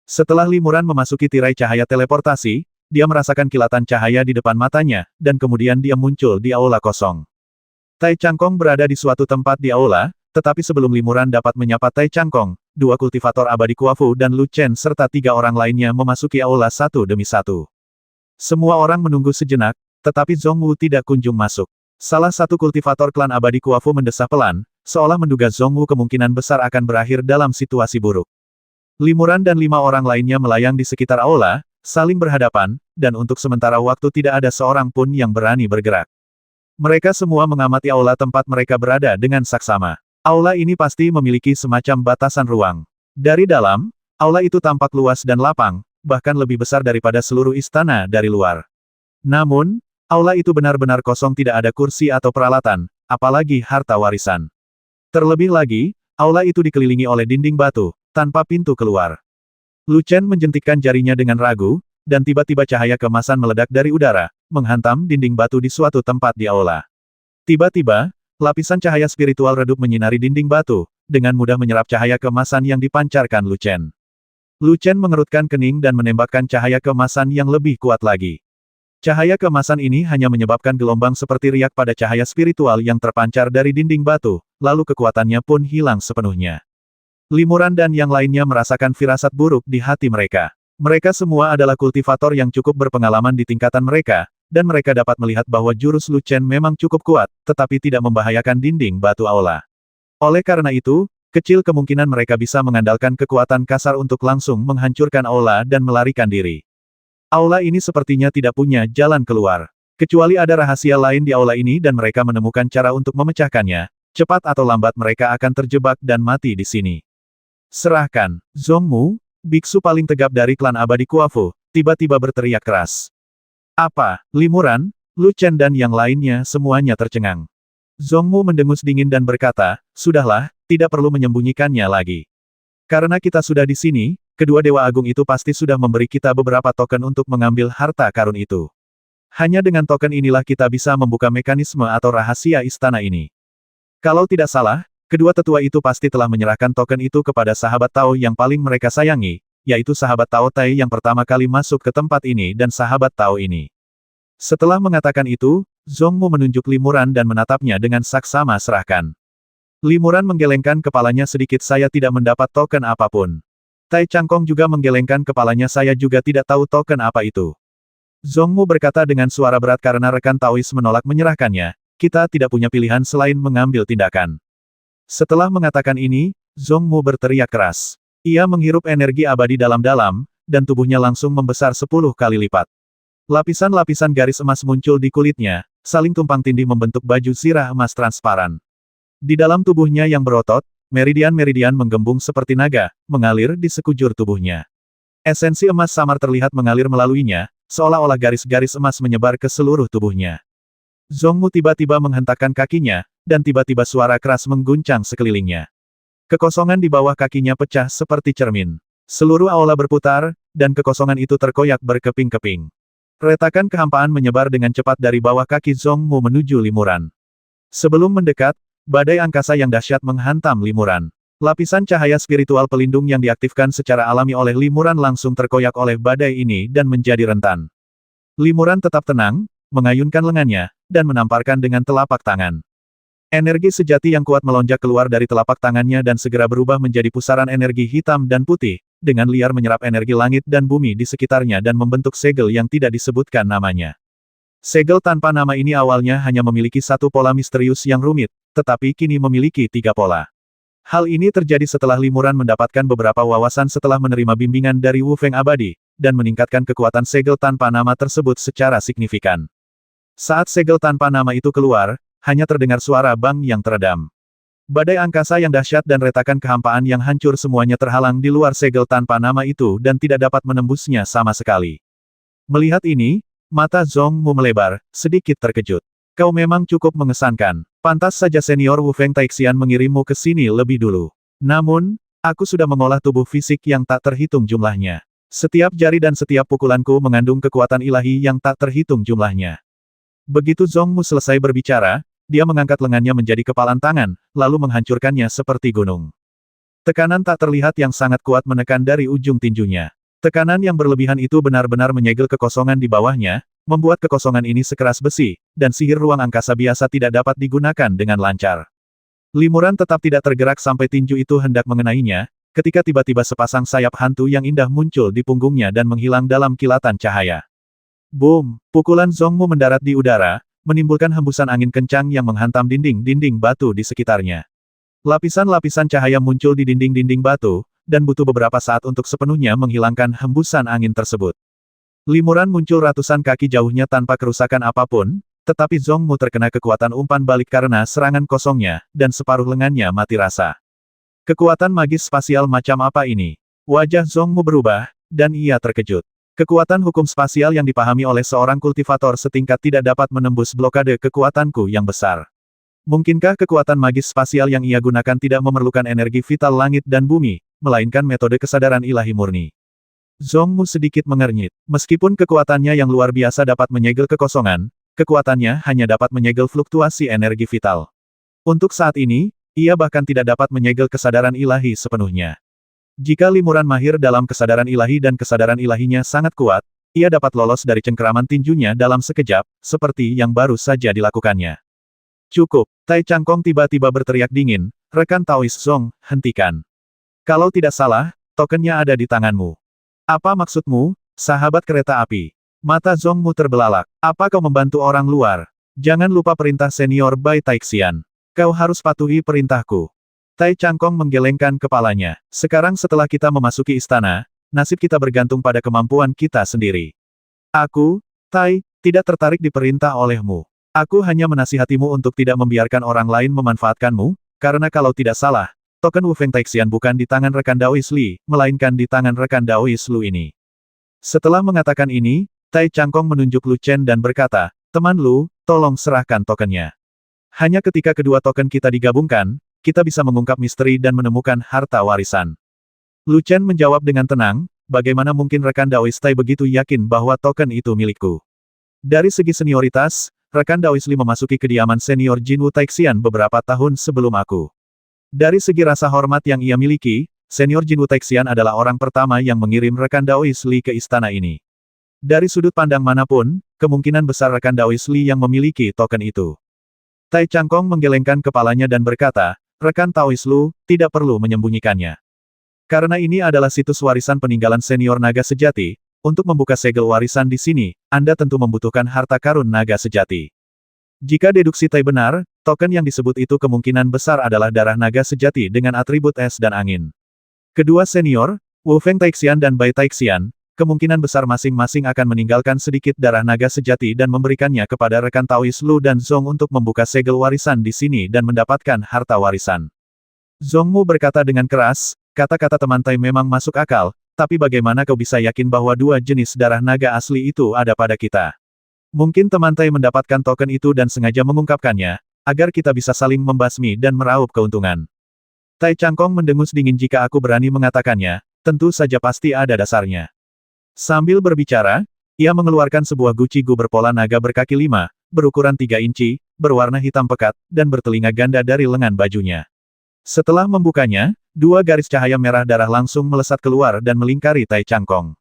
Setelah Limuran memasuki tirai cahaya teleportasi, dia merasakan kilatan cahaya di depan matanya, dan kemudian dia muncul di aula kosong. Tai Changkong berada di suatu tempat di aula, tetapi sebelum Limuran dapat menyapa Tai Changkong, dua kultivator abadi Kuafu dan Lu Chen serta tiga orang lainnya memasuki aula satu demi satu. Semua orang menunggu sejenak, tetapi Zhongwu tidak kunjung masuk. Salah satu kultivator klan abadi Kuafu mendesah pelan, seolah menduga Zhongwu kemungkinan besar akan berakhir dalam situasi buruk. Limuran dan 5 orang lainnya melayang di sekitar aula, saling berhadapan, dan untuk sementara waktu tidak ada seorang pun yang berani bergerak. Mereka semua mengamati aula tempat mereka berada dengan saksama. Aula ini pasti memiliki semacam batasan ruang. Dari dalam, aula itu tampak luas dan lapang, bahkan lebih besar daripada seluruh istana dari luar. Namun, aula itu benar-benar kosong, tidak ada kursi atau peralatan, apalagi harta warisan. Terlebih lagi, aula itu dikelilingi oleh dinding batu, tanpa pintu keluar. Lu Chen menjentikkan jarinya dengan ragu, dan tiba-tiba cahaya keemasan meledak dari udara, menghantam dinding batu di suatu tempat di aula. Tiba-tiba, lapisan cahaya spiritual redup menyinari dinding batu, dengan mudah menyerap cahaya keemasan yang dipancarkan Lu Chen. Lu Chen mengerutkan kening dan menembakkan cahaya keemasan yang lebih kuat lagi. Cahaya keemasan ini hanya menyebabkan gelombang seperti riak pada cahaya spiritual yang terpancar dari dinding batu, lalu kekuatannya pun hilang sepenuhnya. Limuran dan yang lainnya merasakan firasat buruk di hati mereka. Mereka semua adalah kultivator yang cukup berpengalaman di tingkatan mereka, dan mereka dapat melihat bahwa jurus Lu Chen memang cukup kuat, tetapi tidak membahayakan dinding batu aula. Oleh karena itu, kecil kemungkinan mereka bisa mengandalkan kekuatan kasar untuk langsung menghancurkan aula dan melarikan diri. Aula ini sepertinya tidak punya jalan keluar. Kecuali ada rahasia lain di aula ini dan mereka menemukan cara untuk memecahkannya, cepat atau lambat mereka akan terjebak dan mati di sini. Serahkan, Zhongmu, biksu paling tegap dari klan abadi Kuafu, tiba-tiba berteriak keras. Apa, Limuran, Lu Chen dan yang lainnya semuanya tercengang. Zhongmu mendengus dingin dan berkata, sudahlah, tidak perlu menyembunyikannya lagi. Karena kita sudah di sini, kedua Dewa Agung itu pasti sudah memberi kita beberapa token untuk mengambil harta karun itu. Hanya dengan token inilah kita bisa membuka mekanisme atau rahasia istana ini. Kalau tidak salah, kedua tetua itu pasti telah menyerahkan token itu kepada sahabat Tao yang paling mereka sayangi, yaitu sahabat Tao Tai yang pertama kali masuk ke tempat ini dan sahabat Tao ini. Setelah mengatakan itu, Zhongmu menunjuk Limuran dan menatapnya dengan saksama serahkan. Limuran menggelengkan kepalanya sedikit, saya tidak mendapat token apapun. Tai Changkong juga menggelengkan kepalanya, saya juga tidak tahu token apa itu. Zhongmu berkata dengan suara berat karena rekan Taois menolak menyerahkannya, kita tidak punya pilihan selain mengambil tindakan. Setelah mengatakan ini, Zhongmu berteriak keras. Ia menghirup energi abadi dalam-dalam, dan tubuhnya langsung membesar 10 kali lipat. Lapisan-lapisan garis emas muncul di kulitnya, saling tumpang tindih membentuk baju zirah emas transparan. Di dalam tubuhnya yang berotot, meridian-meridian menggembung seperti naga, mengalir di sekujur tubuhnya. Esensi emas samar terlihat mengalir melaluinya, seolah-olah garis-garis emas menyebar ke seluruh tubuhnya. Zhongmu tiba-tiba menghentakkan kakinya, dan tiba-tiba suara keras mengguncang sekelilingnya. Kekosongan di bawah kakinya pecah seperti cermin. Seluruh aula berputar, dan kekosongan itu terkoyak berkeping-keping. Retakan kehampaan menyebar dengan cepat dari bawah kaki Zhongmu menuju Limuran. Sebelum mendekat, badai angkasa yang dahsyat menghantam Limuran. Lapisan cahaya spiritual pelindung yang diaktifkan secara alami oleh Limuran langsung terkoyak oleh badai ini dan menjadi rentan. Limuran tetap tenang, mengayunkan lengannya, dan menamparkan dengan telapak tangan. Energi sejati yang kuat melonjak keluar dari telapak tangannya dan segera berubah menjadi pusaran energi hitam dan putih, dengan liar menyerap energi langit dan bumi di sekitarnya dan membentuk segel yang tidak disebutkan namanya. Segel tanpa nama ini awalnya hanya memiliki satu pola misterius yang rumit, tetapi kini memiliki 3 pola. Hal ini terjadi setelah Limuran mendapatkan beberapa wawasan setelah menerima bimbingan dari Wu Feng Abadi, dan meningkatkan kekuatan segel tanpa nama tersebut secara signifikan. Saat segel tanpa nama itu keluar, hanya terdengar suara bang yang teredam. Badai angkasa yang dahsyat dan retakan kehampaan yang hancur semuanya terhalang di luar segel tanpa nama itu dan tidak dapat menembusnya sama sekali. Melihat ini, mata Zhongmu melebar, sedikit terkejut. Kau memang cukup mengesankan. Pantas saja senior Wu Feng Taixian mengirimmu ke sini lebih dulu. Namun, aku sudah mengolah tubuh fisik yang tak terhitung jumlahnya. Setiap jari dan setiap pukulanku mengandung kekuatan ilahi yang tak terhitung jumlahnya. Begitu Zhongmu selesai berbicara, dia mengangkat lengannya menjadi kepalan tangan, lalu menghancurkannya seperti gunung. Tekanan tak terlihat yang sangat kuat menekan dari ujung tinjunya. Tekanan yang berlebihan itu benar-benar menyegel kekosongan di bawahnya, membuat kekosongan ini sekeras besi, dan sihir ruang angkasa biasa tidak dapat digunakan dengan lancar. Limuran tetap tidak tergerak sampai tinju itu hendak mengenainya, ketika tiba-tiba sepasang sayap hantu yang indah muncul di punggungnya dan menghilang dalam kilatan cahaya. Boom! Pukulan Zhongmu mendarat di udara, menimbulkan hembusan angin kencang yang menghantam dinding-dinding batu di sekitarnya. Lapisan-lapisan cahaya muncul di dinding-dinding batu, dan butuh beberapa saat untuk sepenuhnya menghilangkan hembusan angin tersebut. Limuran muncul ratusan kaki jauhnya tanpa kerusakan apapun, tetapi Zhongmu terkena kekuatan umpan balik karena serangan kosongnya, dan separuh lengannya mati rasa. Kekuatan magis spasial macam apa ini? Wajah Zhongmu berubah, dan ia terkejut. Kekuatan hukum spasial yang dipahami oleh seorang kultivator setingkat tidak dapat menembus blokade kekuatanku yang besar. Mungkinkah kekuatan magis spasial yang ia gunakan tidak memerlukan energi vital langit dan bumi, melainkan metode kesadaran ilahi murni? Zhongmu sedikit mengernyit. Meskipun kekuatannya yang luar biasa dapat menyegel kekosongan, kekuatannya hanya dapat menyegel fluktuasi energi vital. Untuk saat ini, ia bahkan tidak dapat menyegel kesadaran ilahi sepenuhnya. Jika limuran mahir dalam kesadaran ilahi dan kesadaran ilahinya sangat kuat, ia dapat lolos dari cengkeraman tinjunya dalam sekejap, seperti yang baru saja dilakukannya. Cukup, Tai Changkong tiba-tiba berteriak dingin, rekan Taois Zong, hentikan. Kalau tidak salah, tokennya ada di tanganmu. Apa maksudmu, sahabat kereta api? Mata Zhongmu terbelalak. Apa kau membantu orang luar? Jangan lupa perintah senior Bai Taixian. Kau harus patuhi perintahku. Tai Changkong menggelengkan kepalanya. Sekarang setelah kita memasuki istana, nasib kita bergantung pada kemampuan kita sendiri. Aku, Tai, tidak tertarik diperintah olehmu. Aku hanya menasihatimu untuk tidak membiarkan orang lain memanfaatkanmu, karena kalau tidak salah, token Wu Feng Taixian bukan di tangan rekan Daois Li, melainkan di tangan rekan Daois Lu ini. Setelah mengatakan ini, Tai Changkong menunjuk Lu Chen dan berkata, teman Lu, tolong serahkan tokennya. Hanya ketika kedua token kita digabungkan, kita bisa mengungkap misteri dan menemukan harta warisan. Lu Chen menjawab dengan tenang, bagaimana mungkin rekan Daois Tai begitu yakin bahwa token itu milikku? Dari segi senioritas, rekan Daois Li memasuki kediaman senior Jin Wu Taixian beberapa tahun sebelum aku. Dari segi rasa hormat yang ia miliki, senior Jin Wu Taixian adalah orang pertama yang mengirim rekan Daois Li ke istana ini. Dari sudut pandang manapun, kemungkinan besar rekan Daois Li yang memiliki token itu. Tai Changkong menggelengkan kepalanya dan berkata, rekan Taois Lu, tidak perlu menyembunyikannya. Karena ini adalah situs warisan peninggalan senior naga sejati, untuk membuka segel warisan di sini, Anda tentu membutuhkan harta karun naga sejati. Jika deduksi Tai benar, token yang disebut itu kemungkinan besar adalah darah naga sejati dengan atribut es dan angin. Kedua senior, Wu Feng Taixian dan Bai Taixian, kemungkinan besar masing-masing akan meninggalkan sedikit darah naga sejati dan memberikannya kepada rekan Taois Lu dan Zong untuk membuka segel warisan di sini dan mendapatkan harta warisan. Zhongmu berkata dengan keras, kata-kata teman Tai memang masuk akal, tapi bagaimana kau bisa yakin bahwa dua jenis darah naga asli itu ada pada kita? Mungkin teman Tai mendapatkan token itu dan sengaja mengungkapkannya, agar kita bisa saling membasmi dan meraup keuntungan. Tai Changkong mendengus dingin jika aku berani mengatakannya, tentu saja pasti ada dasarnya. Sambil berbicara, ia mengeluarkan sebuah guci gu berpola naga berkaki 5, berukuran 3 inci, berwarna hitam pekat, dan bertelinga ganda dari lengan bajunya. Setelah membukanya, dua garis cahaya merah darah langsung melesat keluar dan melingkari Tai Changkong.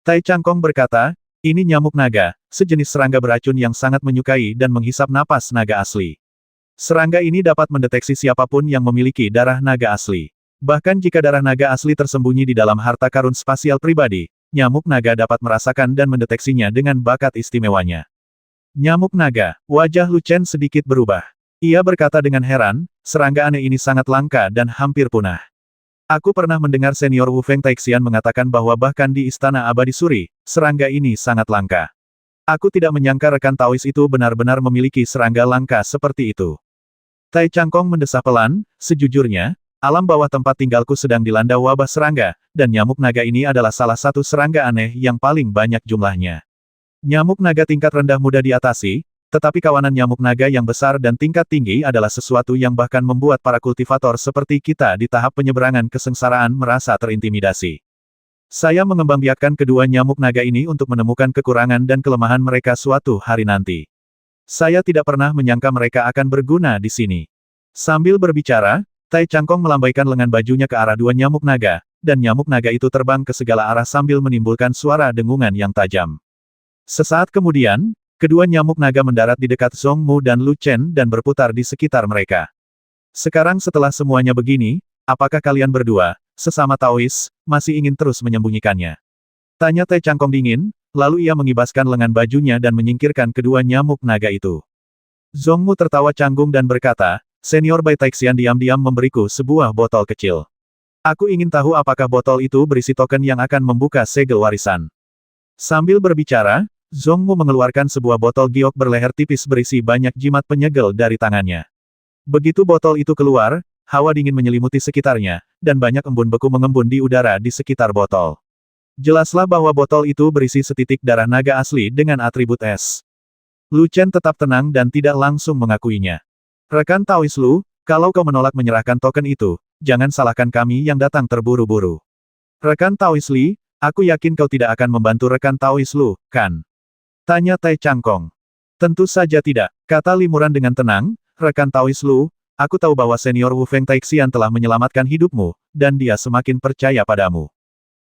Tai Changkong berkata, ini nyamuk naga, sejenis serangga beracun yang sangat menyukai dan menghisap napas naga asli. Serangga ini dapat mendeteksi siapapun yang memiliki darah naga asli. Bahkan jika darah naga asli tersembunyi di dalam harta karun spasial pribadi, nyamuk naga dapat merasakan dan mendeteksinya dengan bakat istimewanya. Nyamuk naga, wajah Lu Chen sedikit berubah. Ia berkata dengan heran, serangga aneh ini sangat langka dan hampir punah. Aku pernah mendengar senior Wu Feng Taixian mengatakan bahwa bahkan di Istana Abadi Suri, serangga ini sangat langka. Aku tidak menyangka rekan Taois itu benar-benar memiliki serangga langka seperti itu. Tai Changkong mendesah pelan, sejujurnya, alam bawah tempat tinggalku sedang dilanda wabah serangga, dan nyamuk naga ini adalah salah satu serangga aneh yang paling banyak jumlahnya. Nyamuk naga tingkat rendah mudah diatasi, tetapi kawanan nyamuk naga yang besar dan tingkat tinggi adalah sesuatu yang bahkan membuat para kultivator seperti kita di tahap penyeberangan kesengsaraan merasa terintimidasi. Saya mengembangbiakkan kedua nyamuk naga ini untuk menemukan kekurangan dan kelemahan mereka suatu hari nanti. Saya tidak pernah menyangka mereka akan berguna di sini. Sambil berbicara, Tai Changkong melambaikan lengan bajunya ke arah dua nyamuk naga, dan nyamuk naga itu terbang ke segala arah sambil menimbulkan suara dengungan yang tajam. Sesaat kemudian, kedua nyamuk naga mendarat di dekat Zhong Mu dan Lu Chen dan berputar di sekitar mereka. Sekarang setelah semuanya begini, apakah kalian berdua, sesama Taois, masih ingin terus menyembunyikannya? Tanya Tai Changkong dingin, lalu ia mengibaskan lengan bajunya dan menyingkirkan kedua nyamuk naga itu. Zhong Mu tertawa canggung dan berkata, Senior Bai Taixian diam-diam memberiku sebuah botol kecil. Aku ingin tahu apakah botol itu berisi token yang akan membuka segel warisan. Sambil berbicara, Zhong Mu mengeluarkan sebuah botol giok berleher tipis berisi banyak jimat penyegel dari tangannya. Begitu botol itu keluar, hawa dingin menyelimuti sekitarnya, dan banyak embun beku mengembun di udara di sekitar botol. Jelaslah bahwa botol itu berisi setitik darah naga asli dengan atribut es. Lu Chen tetap tenang dan tidak langsung mengakuinya. Rekan Taois Lu, kalau kau menolak menyerahkan token itu, jangan salahkan kami yang datang terburu-buru. Rekan Taois Li, aku yakin kau tidak akan membantu rekan Taois Lu, kan? Tanya Tai Changkong. Tentu saja tidak, kata Limuran dengan tenang, rekan Taois Lu, aku tahu bahwa senior Wu Feng Taixian telah menyelamatkan hidupmu, dan dia semakin percaya padamu.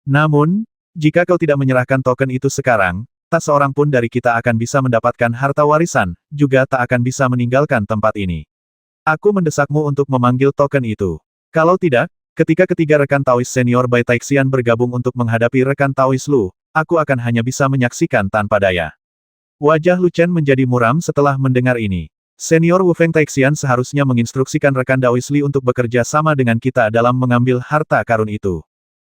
Namun, jika kau tidak menyerahkan token itu sekarang, tak seorang pun dari kita akan bisa mendapatkan harta warisan, juga tak akan bisa meninggalkan tempat ini. Aku mendesakmu untuk memanggil token itu. Kalau tidak, ketika ketiga rekan Taois senior Bai Taixian bergabung untuk menghadapi rekan Taois Lu, aku akan hanya bisa menyaksikan tanpa daya. Wajah Lu Chen menjadi muram setelah mendengar ini. Senior Wu Feng Taixian seharusnya menginstruksikan rekan Daois Li untuk bekerja sama dengan kita dalam mengambil harta karun itu.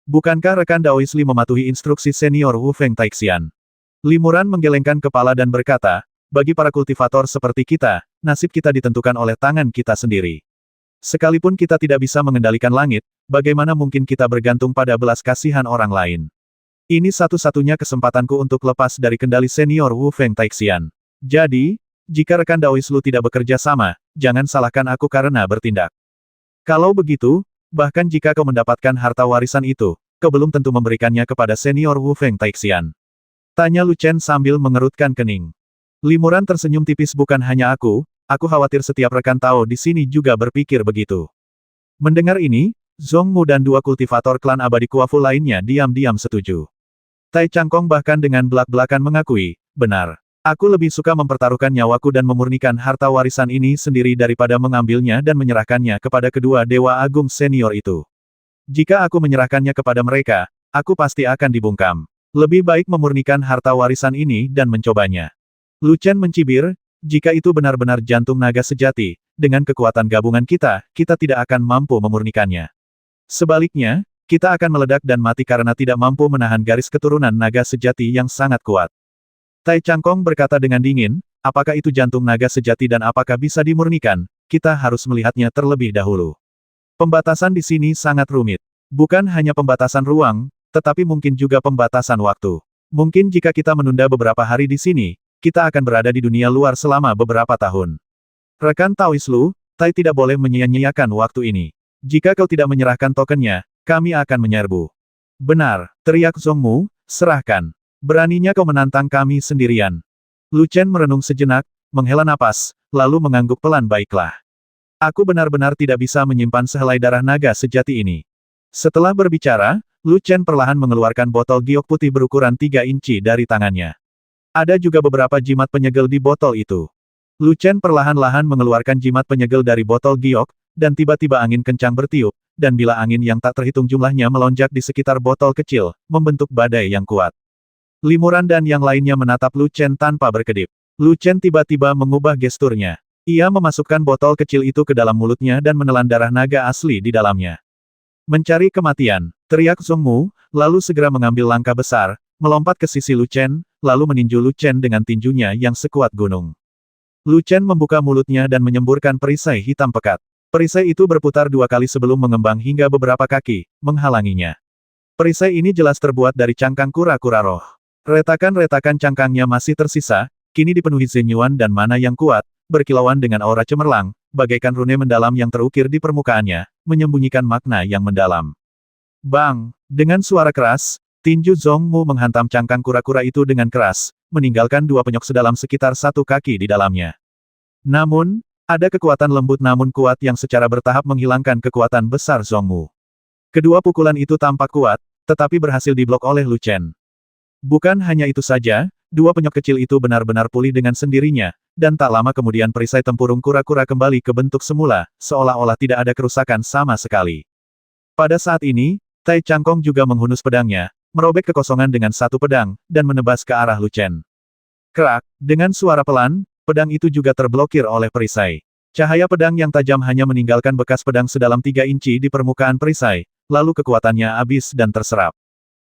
Bukankah rekan Daois Li mematuhi instruksi senior Wu Feng Taixian? Limuran menggelengkan kepala dan berkata, bagi para kultivator seperti kita, nasib kita ditentukan oleh tangan kita sendiri. Sekalipun kita tidak bisa mengendalikan langit, bagaimana mungkin kita bergantung pada belas kasihan orang lain? Ini satu-satunya kesempatanku untuk lepas dari kendali senior Wu Feng Taixian. Jadi, jika rekan Daois Lu tidak bekerja sama, jangan salahkan aku karena bertindak. Kalau begitu, bahkan jika kau mendapatkan harta warisan itu, kau belum tentu memberikannya kepada senior Wu Feng Taixian. Tanya Lu Chen sambil mengerutkan kening. Limuran tersenyum tipis. Bukan hanya aku khawatir setiap rekan Tao di sini juga berpikir begitu. Mendengar ini, Zhong Mu dan dua kultivator klan abadi Kuafu lainnya diam-diam setuju. Tai Changkong bahkan dengan belak-belakan mengakui, benar. Aku lebih suka mempertaruhkan nyawaku dan memurnikan harta warisan ini sendiri daripada mengambilnya dan menyerahkannya kepada kedua dewa agung senior itu. Jika aku menyerahkannya kepada mereka, aku pasti akan dibungkam. Lebih baik memurnikan harta warisan ini dan mencobanya. Lu Chen mencibir, jika itu benar-benar jantung naga sejati, dengan kekuatan gabungan kita tidak akan mampu memurnikannya. Sebaliknya, kita akan meledak dan mati karena tidak mampu menahan garis keturunan naga sejati yang sangat kuat. Tai Changkong berkata dengan dingin, apakah itu jantung naga sejati dan apakah bisa dimurnikan, kita harus melihatnya terlebih dahulu. Pembatasan di sini sangat rumit. Bukan hanya pembatasan ruang, tetapi mungkin juga pembatasan waktu. Mungkin jika kita menunda beberapa hari di sini, kita akan berada di dunia luar selama beberapa tahun. Rekan Taois Lu, Tai tidak boleh menyia-nyiakan waktu ini. Jika kau tidak menyerahkan tokennya, kami akan menyerbu. Benar, teriak Zhong Mu, serahkan. Beraninya kau menantang kami sendirian. Lu Chen merenung sejenak, menghela napas, lalu mengangguk pelan. Baiklah. Aku benar-benar tidak bisa menyimpan sehelai darah naga sejati ini. Setelah berbicara, Lu Chen perlahan mengeluarkan botol giok putih berukuran 3 inci dari tangannya. Ada juga beberapa jimat penyegel di botol itu. Lu Chen perlahan-lahan mengeluarkan jimat penyegel dari botol giok, dan tiba-tiba angin kencang bertiup, dan bila angin yang tak terhitung jumlahnya melonjak di sekitar botol kecil, membentuk badai yang kuat. Limuran dan yang lainnya menatap Lu Chen tanpa berkedip. Lu Chen tiba-tiba mengubah gesturnya. Ia memasukkan botol kecil itu ke dalam mulutnya dan menelan darah naga asli di dalamnya. Mencari kematian, teriak Zhong Mu, lalu segera mengambil langkah besar, melompat ke sisi Lu Chen, lalu meninju Lu Chen dengan tinjunya yang sekuat gunung. Lu Chen membuka mulutnya dan menyemburkan perisai hitam pekat. Perisai itu berputar 2 kali sebelum mengembang hingga beberapa kaki, menghalanginya. Perisai ini jelas terbuat dari cangkang kura-kura roh. Retakan-retakan cangkangnya masih tersisa, kini dipenuhi zenyuan dan mana yang kuat, berkilauan dengan aura cemerlang, bagaikan rune mendalam yang terukir di permukaannya, menyembunyikan makna yang mendalam. Bang! Dengan suara keras, tinju Zhong Mu menghantam cangkang kura-kura itu dengan keras, meninggalkan 2 penyok sedalam sekitar 1 kaki di dalamnya. Namun, Ada kekuatan lembut namun kuat yang secara bertahap menghilangkan kekuatan besar Zhongmu. Kedua pukulan itu tampak kuat, tetapi berhasil diblok oleh Lu Chen. Bukan hanya itu saja, dua penyok kecil itu benar-benar pulih dengan sendirinya, dan tak lama kemudian perisai tempurung kura-kura kembali ke bentuk semula, seolah-olah tidak ada kerusakan sama sekali. Pada saat ini, Tai Changkong juga menghunus pedangnya, merobek kekosongan dengan satu pedang, dan menebas ke arah Lu Chen. Kerak, dengan suara pelan, pedang itu juga terblokir oleh perisai. Cahaya pedang yang tajam hanya meninggalkan bekas pedang sedalam 3 inci di permukaan perisai, lalu kekuatannya habis dan terserap.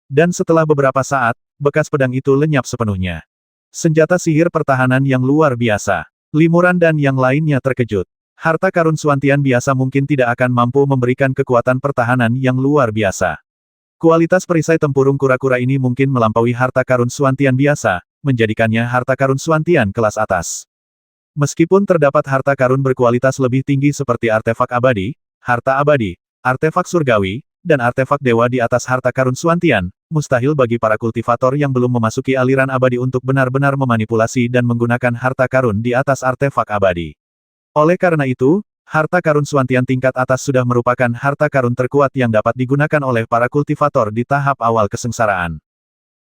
Dan setelah beberapa saat, bekas pedang itu lenyap sepenuhnya. Senjata sihir pertahanan yang luar biasa. Limuran dan yang lainnya terkejut. Harta karun Suantian biasa mungkin tidak akan mampu memberikan kekuatan pertahanan yang luar biasa. Kualitas perisai tempurung kura-kura ini mungkin melampaui harta karun Suantian biasa, menjadikannya harta karun Suantian kelas atas. Meskipun terdapat harta karun berkualitas lebih tinggi seperti artefak abadi, harta abadi, artefak surgawi, dan artefak dewa di atas harta karun Suantian, mustahil bagi para kultivator yang belum memasuki aliran abadi untuk benar-benar memanipulasi dan menggunakan harta karun di atas artefak abadi. Oleh karena itu, harta karun Suantian tingkat atas sudah merupakan harta karun terkuat yang dapat digunakan oleh para kultivator di tahap awal kesengsaraan.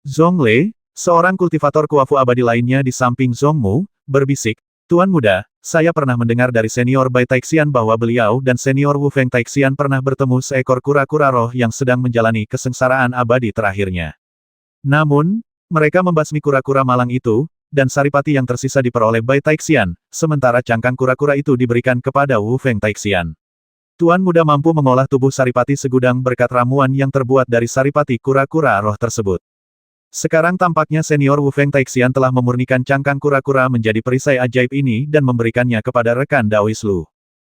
Zhongle, seorang kultivator kuafu abadi lainnya di samping Zhongmu, berbisik, "Tuan Muda, saya pernah mendengar dari senior Bai Taixian bahwa beliau dan senior Wu Feng Taixian pernah bertemu seekor kura-kura roh yang sedang menjalani kesengsaraan abadi terakhirnya. Namun, mereka membasmi kura-kura malang itu, dan saripati yang tersisa diperoleh Bai Taixian, sementara cangkang kura-kura itu diberikan kepada Wu Feng Taixian. Tuan Muda mampu mengolah tubuh saripati segudang berkat ramuan yang terbuat dari saripati kura-kura roh tersebut. Sekarang tampaknya senior Wu Feng Taixian telah memurnikan cangkang kura-kura menjadi perisai ajaib ini dan memberikannya kepada rekan Daois Lu.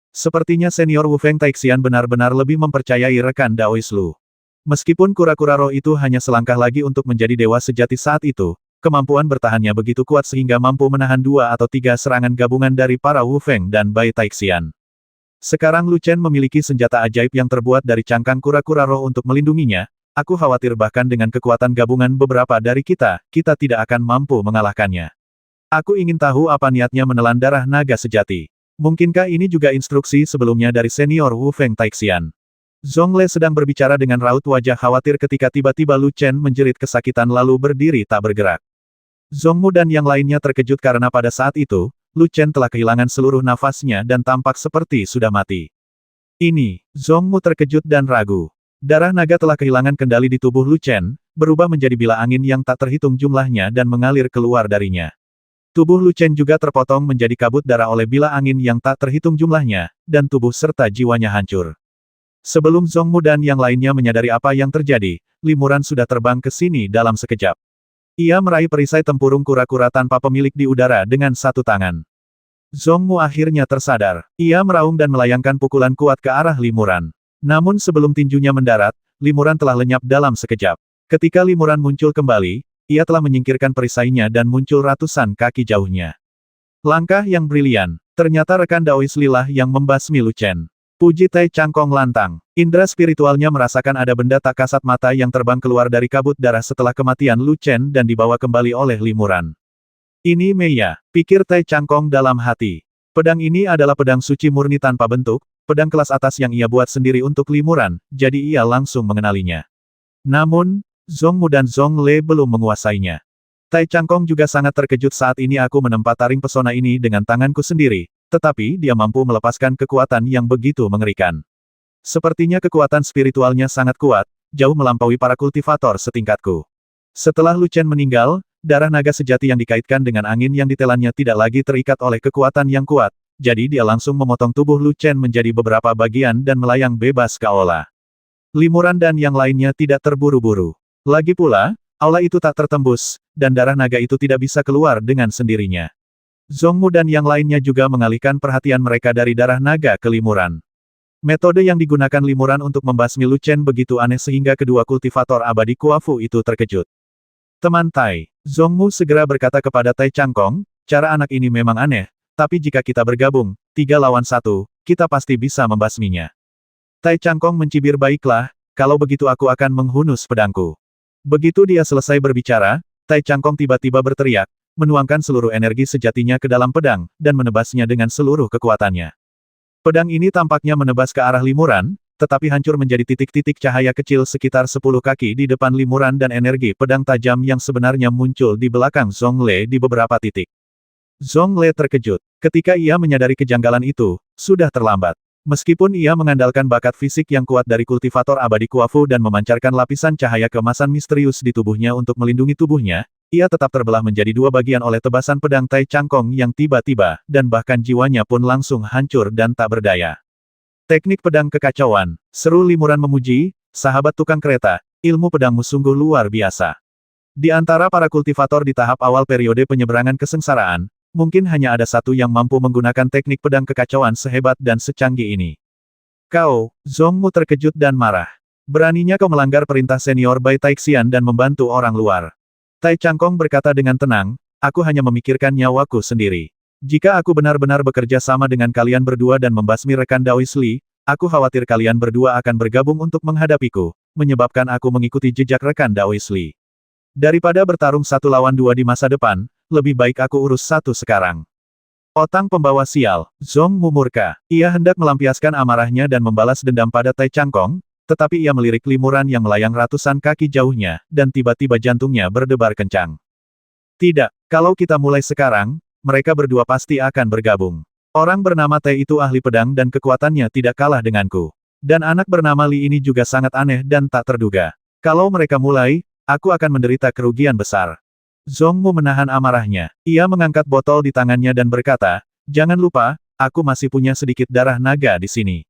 Sepertinya senior Wu Feng Taixian benar-benar lebih mempercayai rekan Daois Lu. Meskipun kura-kura roh itu hanya selangkah lagi untuk menjadi dewa sejati saat itu, kemampuan bertahannya begitu kuat sehingga mampu menahan 2 atau 3 serangan gabungan dari para Wu Feng dan Bai Taixian. Sekarang Lu Chen memiliki senjata ajaib yang terbuat dari cangkang kura-kura roh untuk melindunginya. Aku khawatir bahkan dengan kekuatan gabungan beberapa dari kita tidak akan mampu mengalahkannya. Aku ingin tahu apa niatnya menelan darah naga sejati. Mungkinkah ini juga instruksi sebelumnya dari senior Wu Feng Taixian? Zhongle sedang berbicara dengan raut wajah khawatir ketika tiba-tiba Lu Chen menjerit kesakitan lalu berdiri tak bergerak. Zhongmu dan yang lainnya terkejut karena pada saat itu, Lu Chen telah kehilangan seluruh nafasnya dan tampak seperti sudah mati. Ini, Zhongmu terkejut dan ragu. Darah naga telah kehilangan kendali di tubuh Lu Chen, berubah menjadi bila angin yang tak terhitung jumlahnya dan mengalir keluar darinya. Tubuh Lu Chen juga terpotong menjadi kabut darah oleh bila angin yang tak terhitung jumlahnya, dan tubuh serta jiwanya hancur. Sebelum Zhongmu dan yang lainnya menyadari apa yang terjadi, Limuran sudah terbang ke sini dalam sekejap. Ia meraih perisai tempurung kura-kura tanpa pemilik di udara dengan satu tangan. Zhongmu akhirnya tersadar. Ia meraung dan melayangkan pukulan kuat ke arah Limuran. Namun sebelum tinjunya mendarat, Limuran telah lenyap dalam sekejap. Ketika Limuran muncul kembali, ia telah menyingkirkan perisainya dan muncul ratusan kaki jauhnya. Langkah yang brilian. Ternyata rekan Daois Lilah yang membasmi Lu Chen. Puji Tai Changkong lantang. Indra spiritualnya merasakan ada benda tak kasat mata yang terbang keluar dari kabut darah setelah kematian Lu Chen dan dibawa kembali oleh Limuran. Ini Meiya, pikir Tai Changkong dalam hati. Pedang ini adalah pedang suci murni tanpa bentuk, pedang kelas atas yang ia buat sendiri untuk Limuran, jadi ia langsung mengenalinya. Namun, Zhongmu dan Zhongle belum menguasainya. Tai Changkong juga sangat terkejut saat ini aku menempa taring pesona ini dengan tanganku sendiri, tetapi dia mampu melepaskan kekuatan yang begitu mengerikan. Sepertinya kekuatan spiritualnya sangat kuat, jauh melampaui para kultivator setingkatku. Setelah Lu Chen meninggal, darah naga sejati yang dikaitkan dengan angin yang ditelannya tidak lagi terikat oleh kekuatan yang kuat, jadi dia langsung memotong tubuh Lu Chen menjadi beberapa bagian dan melayang bebas ke aula. Limuran dan yang lainnya tidak terburu-buru. Lagi pula, aula itu tak tertembus, dan darah naga itu tidak bisa keluar dengan sendirinya. Zhongmu dan yang lainnya juga mengalihkan perhatian mereka dari darah naga ke Limuran. Metode yang digunakan Limuran untuk membasmi Lu Chen begitu aneh sehingga kedua kultivator abadi Kuafu itu terkejut. Teman Tai, Zhongmu segera berkata kepada Tai Changkong, cara anak ini memang aneh, tapi jika kita bergabung, 3 lawan 1, kita pasti bisa membasminya. Tai Changkong mencibir, baiklah, kalau begitu aku akan menghunus pedangku. Begitu dia selesai berbicara, Tai Changkong tiba-tiba berteriak, menuangkan seluruh energi sejatinya ke dalam pedang, dan menebasnya dengan seluruh kekuatannya. Pedang ini tampaknya menebas ke arah Limuran, tetapi hancur menjadi titik-titik cahaya kecil sekitar 10 kaki di depan Limuran dan energi pedang tajam yang sebenarnya muncul di belakang Zongle di beberapa titik. Zongle terkejut. Ketika ia menyadari kejanggalan itu, sudah terlambat. Meskipun ia mengandalkan bakat fisik yang kuat dari kultivator abadi Kuafu dan memancarkan lapisan cahaya keemasan misterius di tubuhnya untuk melindungi tubuhnya, ia tetap terbelah menjadi dua bagian oleh tebasan pedang Tai Changkong yang tiba-tiba, dan bahkan jiwanya pun langsung hancur dan tak berdaya. Teknik pedang kekacauan, seru Limuran memuji, sahabat tukang kereta, ilmu pedangmu sungguh luar biasa. Di antara para kultivator di tahap awal periode penyeberangan kesengsaraan, mungkin hanya ada satu yang mampu menggunakan teknik pedang kekacauan sehebat dan secanggih ini. Kau, Zongmu terkejut dan marah. Beraninya kau melanggar perintah senior Bai Taixian dan membantu orang luar. Tai Changkong berkata dengan tenang, aku hanya memikirkan nyawaku sendiri. Jika aku benar-benar bekerja sama dengan kalian berdua dan membasmi rekan Daois Li, aku khawatir kalian berdua akan bergabung untuk menghadapiku, menyebabkan aku mengikuti jejak rekan Daois Li. Daripada bertarung satu lawan dua di masa depan, lebih baik aku urus satu sekarang. Otang pembawa sial, Zongmu murka. Ia hendak melampiaskan amarahnya dan membalas dendam pada Tai Changkong, tetapi ia melirik Limuran yang melayang ratusan kaki jauhnya, dan tiba-tiba jantungnya berdebar kencang. Tidak, kalau kita mulai sekarang, mereka berdua pasti akan bergabung. Orang bernama Tai itu ahli pedang dan kekuatannya tidak kalah denganku. Dan anak bernama Li ini juga sangat aneh dan tak terduga. Kalau mereka mulai, aku akan menderita kerugian besar. Zongmu menahan amarahnya. Ia mengangkat botol di tangannya dan berkata, jangan lupa, aku masih punya sedikit darah naga di sini.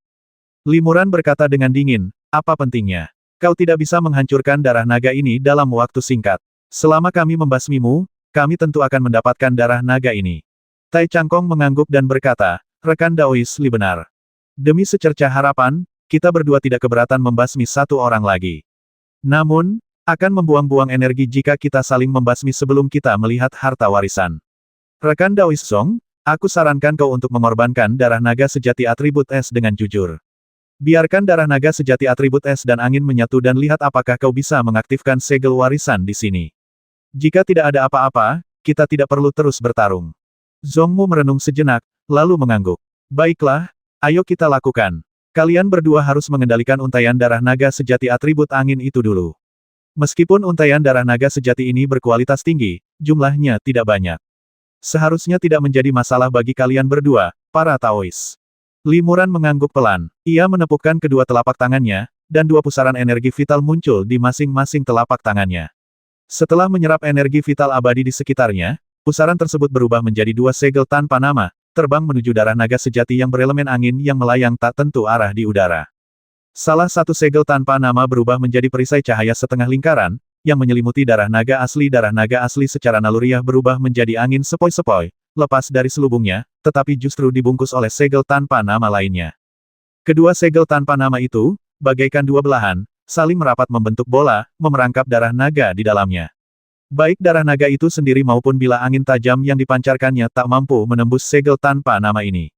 Limuran berkata dengan dingin, apa pentingnya? Kau tidak bisa menghancurkan darah naga ini dalam waktu singkat. Selama kami membasmimu, kami tentu akan mendapatkan darah naga ini. Tai Changkong mengangguk dan berkata, rekan Daois Li benar. Demi secercah harapan, kita berdua tidak keberatan membasmi satu orang lagi. Namun, akan membuang-buang energi jika kita saling membasmi sebelum kita melihat harta warisan. Rekan Daois Song, aku sarankan kau untuk mengorbankan darah naga sejati atribut es dengan jujur. Biarkan darah naga sejati atribut es dan angin menyatu dan lihat apakah kau bisa mengaktifkan segel warisan di sini. Jika tidak ada apa-apa, kita tidak perlu terus bertarung. Zongmu merenung sejenak, lalu mengangguk. Baiklah, ayo kita lakukan. Kalian berdua harus mengendalikan untaian darah naga sejati atribut angin itu dulu. Meskipun untaian darah naga sejati ini berkualitas tinggi, jumlahnya tidak banyak. Seharusnya tidak menjadi masalah bagi kalian berdua, para Taois. Limuran mengangguk pelan. Ia menepukkan kedua telapak tangannya, dan dua pusaran energi vital muncul di masing-masing telapak tangannya. Setelah menyerap energi vital abadi di sekitarnya, pusaran tersebut berubah menjadi dua segel tanpa nama, terbang menuju darah naga sejati yang berelemen angin yang melayang tak tentu arah di udara. Salah satu segel tanpa nama berubah menjadi perisai cahaya setengah lingkaran, yang menyelimuti darah naga asli. Darah naga asli secara naluriah berubah menjadi angin sepoi-sepoi, lepas dari selubungnya, tetapi justru dibungkus oleh segel tanpa nama lainnya. Kedua segel tanpa nama itu, bagaikan dua belahan, saling merapat membentuk bola, memerangkap darah naga di dalamnya. Baik darah naga itu sendiri maupun bila angin tajam yang dipancarkannya tak mampu menembus segel tanpa nama ini.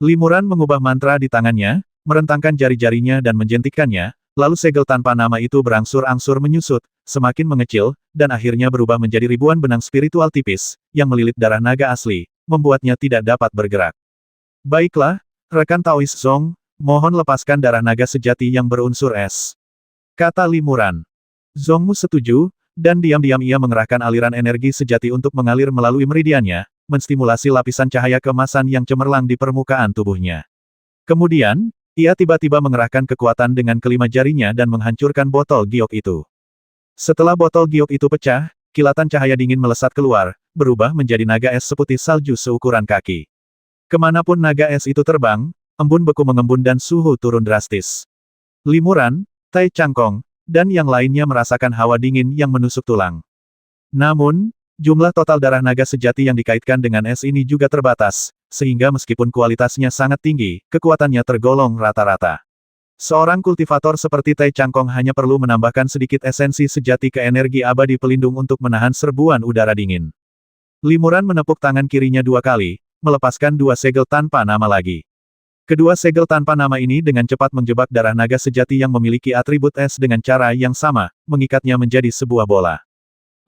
Limuran mengubah mantra di tangannya, merentangkan jari-jarinya dan menjentikkannya, lalu segel tanpa nama itu berangsur-angsur menyusut, semakin mengecil, dan akhirnya berubah menjadi ribuan benang spiritual tipis, yang melilit darah naga asli, membuatnya tidak dapat bergerak. Baiklah, rekan Taois Zong, mohon lepaskan darah naga sejati yang berunsur es. Kata Limuran. Zongmu setuju, dan diam-diam ia mengerahkan aliran energi sejati untuk mengalir melalui meridiannya, menstimulasi lapisan cahaya keemasan yang cemerlang di permukaan tubuhnya. Kemudian, ia tiba-tiba mengerahkan kekuatan dengan kelima jarinya dan menghancurkan botol giok itu. Setelah botol giok itu pecah, kilatan cahaya dingin melesat keluar, berubah menjadi naga es seputih salju seukuran kaki. Kemanapun naga es itu terbang, embun beku mengembun dan suhu turun drastis. Limuran, Tai Changkong, dan yang lainnya merasakan hawa dingin yang menusuk tulang. Namun, jumlah total darah naga sejati yang dikaitkan dengan es ini juga terbatas, sehingga meskipun kualitasnya sangat tinggi, kekuatannya tergolong rata-rata. Seorang kultivator seperti Tai Changkong hanya perlu menambahkan sedikit esensi sejati ke energi abadi pelindung untuk menahan serbuan udara dingin. Limuran menepuk tangan kirinya dua kali, melepaskan dua segel tanpa nama lagi. Kedua segel tanpa nama ini dengan cepat menjebak darah naga sejati yang memiliki atribut es dengan cara yang sama, mengikatnya menjadi sebuah bola.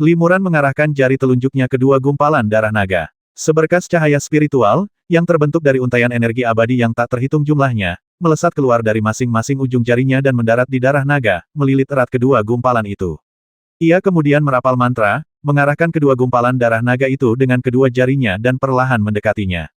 Limuran mengarahkan jari telunjuknya ke dua gumpalan darah naga. Seberkas cahaya spiritual, yang terbentuk dari untaian energi abadi yang tak terhitung jumlahnya, melesat keluar dari masing-masing ujung jarinya dan mendarat di darah naga, melilit erat kedua gumpalan itu. Ia kemudian merapal mantra, mengarahkan kedua gumpalan darah naga itu dengan kedua jarinya dan perlahan mendekatinya.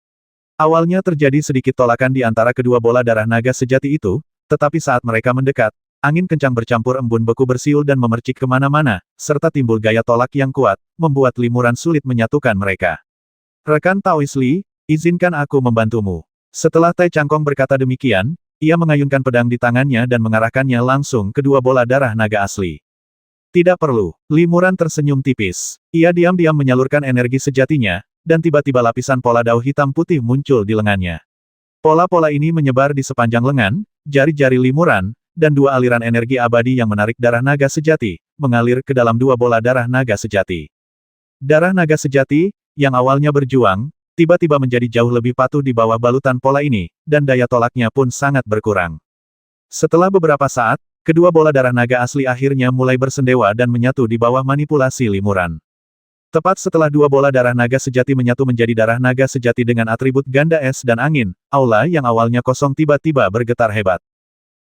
Awalnya terjadi sedikit tolakan di antara kedua bola darah naga sejati itu, tetapi saat mereka mendekat, angin kencang bercampur embun beku bersiul dan memercik kemana-mana, serta timbul gaya tolak yang kuat, membuat limuran sulit menyatukan mereka. Rekan Taois Li, izinkan aku membantumu. Setelah Tai Changkong berkata demikian, ia mengayunkan pedang di tangannya dan mengarahkannya langsung ke dua bola darah naga asli. Tidak perlu, limuran tersenyum tipis. Ia diam-diam menyalurkan energi sejatinya, dan tiba-tiba lapisan pola dao hitam putih muncul di lengannya. Pola-pola ini menyebar di sepanjang lengan, jari-jari limuran, dan dua aliran energi abadi yang menarik darah naga sejati, mengalir ke dalam dua bola darah naga sejati. Darah naga sejati, yang awalnya berjuang, tiba-tiba menjadi jauh lebih patuh di bawah balutan pola ini, dan daya tolaknya pun sangat berkurang. Setelah beberapa saat, kedua bola darah naga asli akhirnya mulai bersendewa dan menyatu di bawah manipulasi limuran. Tepat setelah dua bola darah naga sejati menyatu menjadi darah naga sejati dengan atribut ganda es dan angin, aula yang awalnya kosong tiba-tiba bergetar hebat.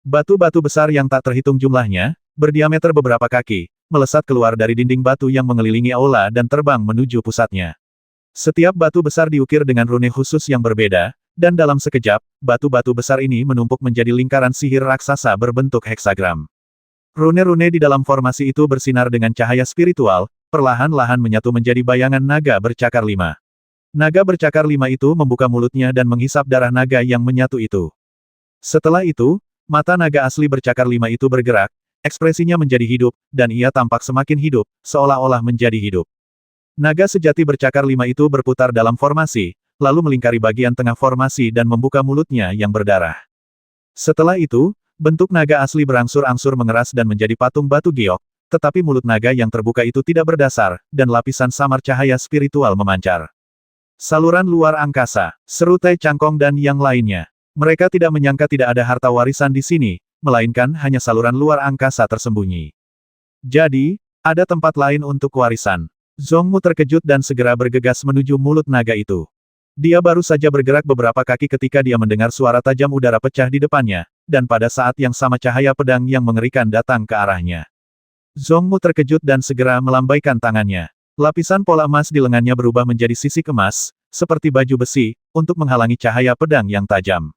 Batu-batu besar yang tak terhitung jumlahnya, berdiameter beberapa kaki, melesat keluar dari dinding batu yang mengelilingi aula dan terbang menuju pusatnya. Setiap batu besar diukir dengan rune khusus yang berbeda, dan dalam sekejap, batu-batu besar ini menumpuk menjadi lingkaran sihir raksasa berbentuk heksagram. Rune-rune di dalam formasi itu bersinar dengan cahaya spiritual, perlahan-lahan menyatu menjadi bayangan naga bercakar 5. Naga bercakar 5 itu membuka mulutnya dan menghisap darah naga yang menyatu itu. Setelah itu, mata naga asli bercakar 5 itu bergerak, ekspresinya menjadi hidup, dan ia tampak semakin hidup, seolah-olah menjadi hidup. Naga sejati bercakar 5 itu berputar dalam formasi, lalu melingkari bagian tengah formasi dan membuka mulutnya yang berdarah. Setelah itu, bentuk naga asli berangsur-angsur mengeras dan menjadi patung batu giok, tetapi mulut naga yang terbuka itu tidak berdasar, dan lapisan samar cahaya spiritual memancar. Saluran luar angkasa, seru Tai Changkong dan yang lainnya. Mereka tidak menyangka tidak ada harta warisan di sini, melainkan hanya saluran luar angkasa tersembunyi. Jadi, ada tempat lain untuk warisan. Zhongmu terkejut dan segera bergegas menuju mulut naga itu. Dia baru saja bergerak beberapa kaki ketika dia mendengar suara tajam udara pecah di depannya, dan pada saat yang sama cahaya pedang yang mengerikan datang ke arahnya. Zhongmu terkejut dan segera melambaikan tangannya. Lapisan pola emas di lengannya berubah menjadi sisik emas, seperti baju besi, untuk menghalangi cahaya pedang yang tajam.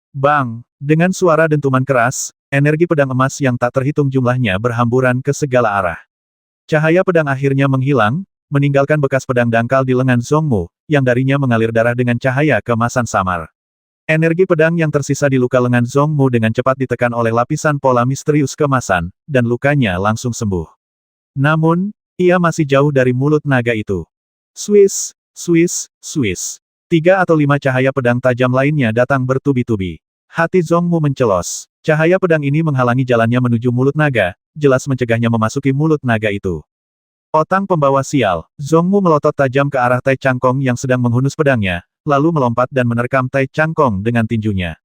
Bang! Dengan suara dentuman keras, energi pedang emas yang tak terhitung jumlahnya berhamburan ke segala arah. Cahaya pedang akhirnya menghilang, meninggalkan bekas pedang dangkal di lengan Zhongmu, yang darinya mengalir darah dengan cahaya keemasan samar. Energi pedang yang tersisa di luka lengan Zhongmu dengan cepat ditekan oleh lapisan pola misterius keemasan, dan lukanya langsung sembuh. Namun, ia masih jauh dari mulut naga itu. Swiss, Swiss, Swiss. 3 atau 5 cahaya pedang tajam lainnya datang bertubi-tubi. Hati Zhongmu mencelos. Cahaya pedang ini menghalangi jalannya menuju mulut naga, jelas mencegahnya memasuki mulut naga itu. Otang pembawa sial, Zhongmu melotot tajam ke arah Tai Changkong yang sedang menghunus pedangnya, lalu melompat dan menerkam Tai Changkong dengan tinjunya.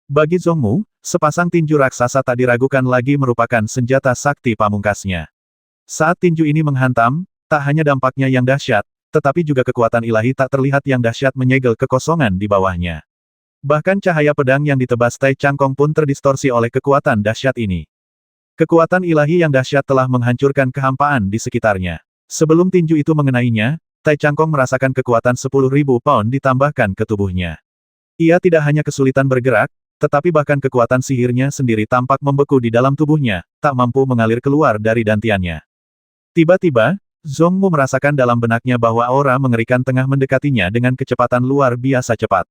Bagi Zhongmu, sepasang tinju raksasa tak diragukan lagi merupakan senjata sakti pamungkasnya. Saat tinju ini menghantam, tak hanya dampaknya yang dahsyat, tetapi juga kekuatan ilahi tak terlihat yang dahsyat menyegel kekosongan di bawahnya. Bahkan cahaya pedang yang ditebas Tai Changkong pun terdistorsi oleh kekuatan dahsyat ini. Kekuatan ilahi yang dahsyat telah menghancurkan kehampaan di sekitarnya. Sebelum tinju itu mengenainya, Tai Changkong merasakan kekuatan 10.000 pound ditambahkan ke tubuhnya. Ia tidak hanya kesulitan bergerak, tetapi bahkan kekuatan sihirnya sendiri tampak membeku di dalam tubuhnya, tak mampu mengalir keluar dari dantiannya. Tiba-tiba, Zhongmu merasakan dalam benaknya bahwa aura mengerikan tengah mendekatinya dengan kecepatan luar biasa cepat.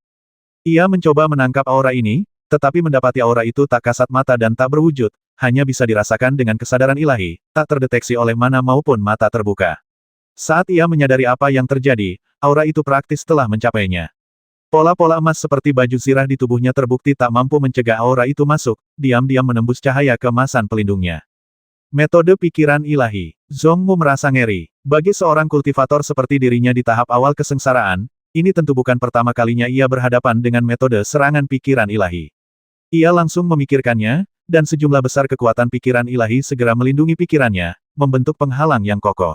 Ia mencoba menangkap aura ini, tetapi mendapati aura itu tak kasat mata dan tak berwujud, hanya bisa dirasakan dengan kesadaran ilahi, tak terdeteksi oleh mana maupun mata terbuka. Saat ia menyadari apa yang terjadi, aura itu praktis telah mencapainya. Pola-pola emas seperti baju zirah di tubuhnya terbukti tak mampu mencegah aura itu masuk, diam-diam menembus cahaya keemasan pelindungnya. Metode pikiran ilahi. Zhongmu merasa ngeri. Bagi seorang kultivator seperti dirinya di tahap awal kesengsaraan, ini tentu bukan pertama kalinya ia berhadapan dengan metode serangan pikiran ilahi. Ia langsung memikirkannya, dan sejumlah besar kekuatan pikiran ilahi segera melindungi pikirannya, membentuk penghalang yang kokoh.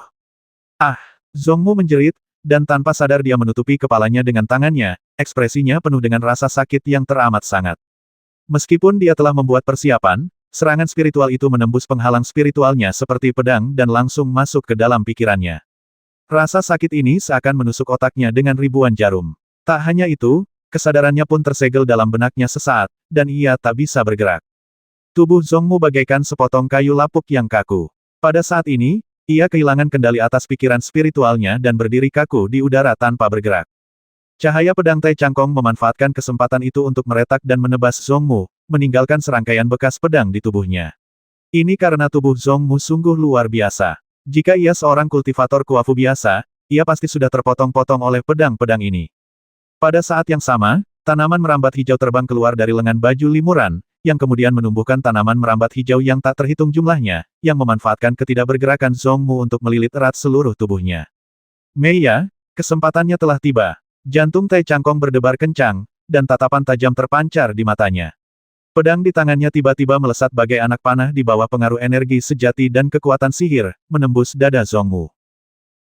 Ah! Zhongmu menjerit, dan tanpa sadar dia menutupi kepalanya dengan tangannya, ekspresinya penuh dengan rasa sakit yang teramat sangat. Meskipun dia telah membuat persiapan, serangan spiritual itu menembus penghalang spiritualnya seperti pedang dan langsung masuk ke dalam pikirannya. Rasa sakit ini seakan menusuk otaknya dengan ribuan jarum. Tak hanya itu, kesadarannya pun tersegel dalam benaknya sesaat, dan ia tak bisa bergerak. Tubuh Zhongmu bagaikan sepotong kayu lapuk yang kaku. Pada saat ini, ia kehilangan kendali atas pikiran spiritualnya dan berdiri kaku di udara tanpa bergerak. Cahaya pedang Tai Changkong memanfaatkan kesempatan itu untuk meretak dan menebas Zhongmu, meninggalkan serangkaian bekas pedang di tubuhnya. Ini karena tubuh Zhongmu sungguh luar biasa. Jika ia seorang kultivator kuafu biasa, ia pasti sudah terpotong-potong oleh pedang-pedang ini. Pada saat yang sama, tanaman merambat hijau terbang keluar dari lengan baju limuran, yang kemudian menumbuhkan tanaman merambat hijau yang tak terhitung jumlahnya, yang memanfaatkan ketidakbergerakan Zhongmu untuk melilit erat seluruh tubuhnya. Meiya, kesempatannya telah tiba. Jantung Tai Changkong berdebar kencang, dan tatapan tajam terpancar di matanya. Pedang di tangannya tiba-tiba melesat bagai anak panah di bawah pengaruh energi sejati dan kekuatan sihir, menembus dada Zhongmu.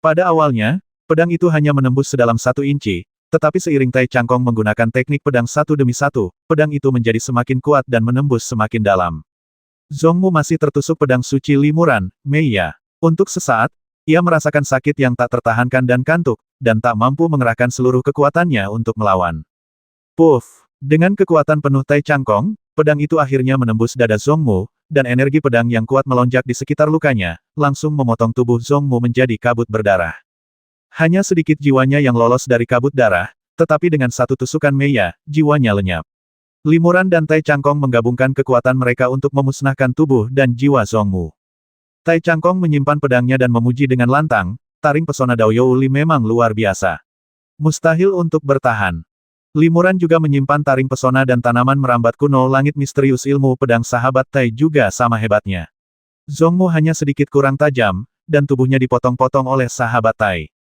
Pada awalnya, pedang itu hanya menembus sedalam 1 inci, tetapi seiring Tai Changkong menggunakan teknik pedang satu demi satu, pedang itu menjadi semakin kuat dan menembus semakin dalam. Zhongmu masih tertusuk pedang suci limuran, Meiya. Untuk sesaat, ia merasakan sakit yang tak tertahankan dan kantuk, dan tak mampu mengerahkan seluruh kekuatannya untuk melawan. Puff! Dengan kekuatan penuh Tai Changkong, pedang itu akhirnya menembus dada Zhongmu, dan energi pedang yang kuat melonjak di sekitar lukanya, langsung memotong tubuh Zhongmu menjadi kabut berdarah. Hanya sedikit jiwanya yang lolos dari kabut darah, tetapi dengan satu tusukan Meiya, jiwanya lenyap. Limuran dan Tai Changkong menggabungkan kekuatan mereka untuk memusnahkan tubuh dan jiwa Zhongmu. Tai Changkong menyimpan pedangnya dan memuji dengan lantang, taring pesona Dao Youli memang luar biasa. Mustahil untuk bertahan. Limuran juga menyimpan taring pesona dan tanaman merambat kuno langit misterius ilmu pedang sahabat Tai juga sama hebatnya. Zhongmu hanya sedikit kurang tajam, dan tubuhnya dipotong-potong oleh sahabat Tai.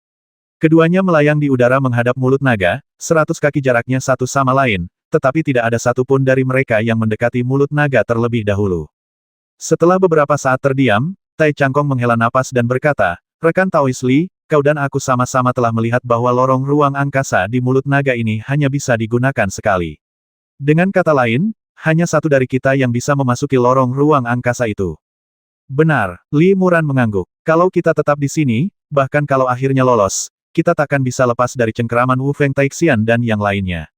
Keduanya melayang di udara menghadap mulut naga, 100 kaki jaraknya satu sama lain, tetapi tidak ada satupun dari mereka yang mendekati mulut naga terlebih dahulu. Setelah beberapa saat terdiam, Tai Changkong menghela napas dan berkata, "Rekan Taois Li, kau dan aku sama-sama telah melihat bahwa lorong ruang angkasa di mulut naga ini hanya bisa digunakan sekali. Dengan kata lain, hanya satu dari kita yang bisa memasuki lorong ruang angkasa itu." Benar, Li Muran mengangguk. Kalau kita tetap di sini, bahkan kalau akhirnya lolos, kita takkan bisa lepas dari cengkeraman Wu Feng Taixian dan yang lainnya.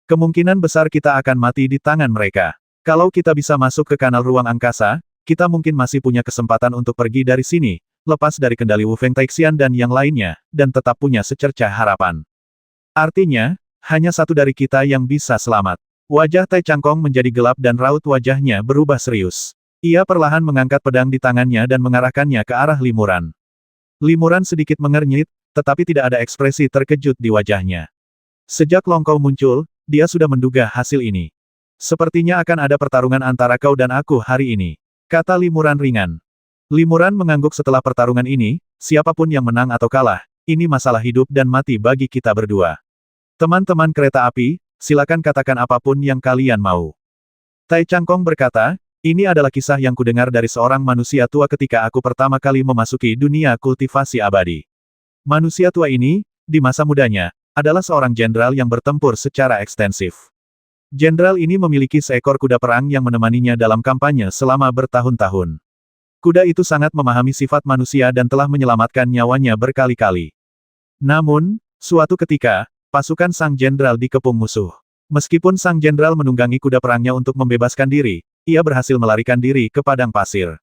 Kemungkinan besar kita akan mati di tangan mereka. Kalau kita bisa masuk ke kanal ruang angkasa, kita mungkin masih punya kesempatan untuk pergi dari sini, lepas dari kendali Wu Feng Taixian dan yang lainnya, dan tetap punya secercah harapan. Artinya, hanya satu dari kita yang bisa selamat. Wajah Tai Changkong menjadi gelap dan raut wajahnya berubah serius. Ia perlahan mengangkat pedang di tangannya dan mengarahkannya ke arah Limuran. Limuran sedikit mengernyit, tetapi tidak ada ekspresi terkejut di wajahnya. Sejak Long Kau muncul, dia sudah menduga hasil ini. Sepertinya akan ada pertarungan antara kau dan aku hari ini, kata Limuran ringan. Limuran mengangguk setelah pertarungan ini, siapapun yang menang atau kalah, ini masalah hidup dan mati bagi kita berdua. Teman-teman kereta api, silakan katakan apapun yang kalian mau. Tai Changkong berkata, ini adalah kisah yang kudengar dari seorang manusia tua ketika aku pertama kali memasuki dunia kultivasi abadi. Manusia tua ini, di masa mudanya, adalah seorang jenderal yang bertempur secara ekstensif. Jenderal ini memiliki seekor kuda perang yang menemaninya dalam kampanye selama bertahun-tahun. Kuda itu sangat memahami sifat manusia dan telah menyelamatkan nyawanya berkali-kali. Namun, suatu ketika, pasukan sang jenderal dikepung musuh. Meskipun sang jenderal menunggangi kuda perangnya untuk membebaskan diri, ia berhasil melarikan diri ke padang pasir.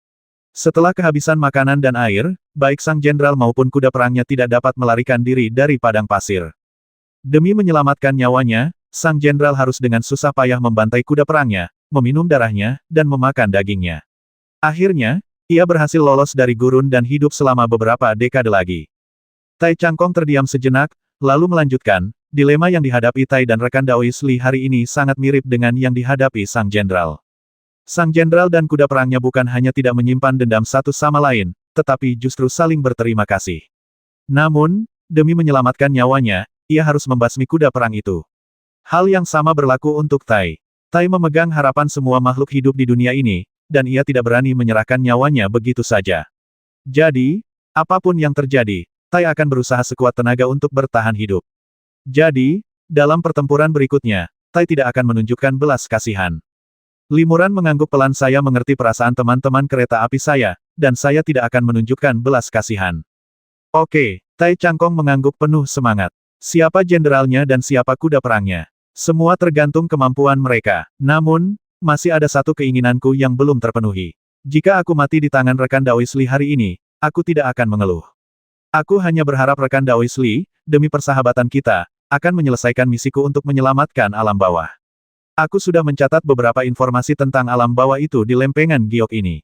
Setelah kehabisan makanan dan air, baik sang jenderal maupun kuda perangnya tidak dapat melarikan diri dari padang pasir. Demi menyelamatkan nyawanya, sang jenderal harus dengan susah payah membantai kuda perangnya, meminum darahnya, dan memakan dagingnya. Akhirnya, ia berhasil lolos dari gurun dan hidup selama beberapa dekade lagi. Tai Changkong terdiam sejenak, lalu melanjutkan, dilema yang dihadapi Tai dan rekan Daois Li hari ini sangat mirip dengan yang dihadapi sang jenderal. Sang jenderal dan kuda perangnya bukan hanya tidak menyimpan dendam satu sama lain, tetapi justru saling berterima kasih. Namun, demi menyelamatkan nyawanya, ia harus membasmi kuda perang itu. Hal yang sama berlaku untuk Tai. Tai memegang harapan semua makhluk hidup di dunia ini, dan ia tidak berani menyerahkan nyawanya begitu saja. Jadi, apapun yang terjadi, Tai akan berusaha sekuat tenaga untuk bertahan hidup. Jadi, dalam pertempuran berikutnya, Tai tidak akan menunjukkan belas kasihan. Limuran mengangguk pelan. Saya mengerti perasaan teman-teman kereta api saya, dan saya tidak akan menunjukkan belas kasihan. Oke, Tai Changkong mengangguk penuh semangat. Siapa jenderalnya dan siapa kuda perangnya? Semua tergantung kemampuan mereka. Namun, masih ada satu keinginanku yang belum terpenuhi. Jika aku mati di tangan rekan Daois Li hari ini, aku tidak akan mengeluh. Aku hanya berharap rekan Daois Li, demi persahabatan kita, akan menyelesaikan misiku untuk menyelamatkan alam bawah. Aku sudah mencatat beberapa informasi tentang alam bawah itu di lempengan giok ini.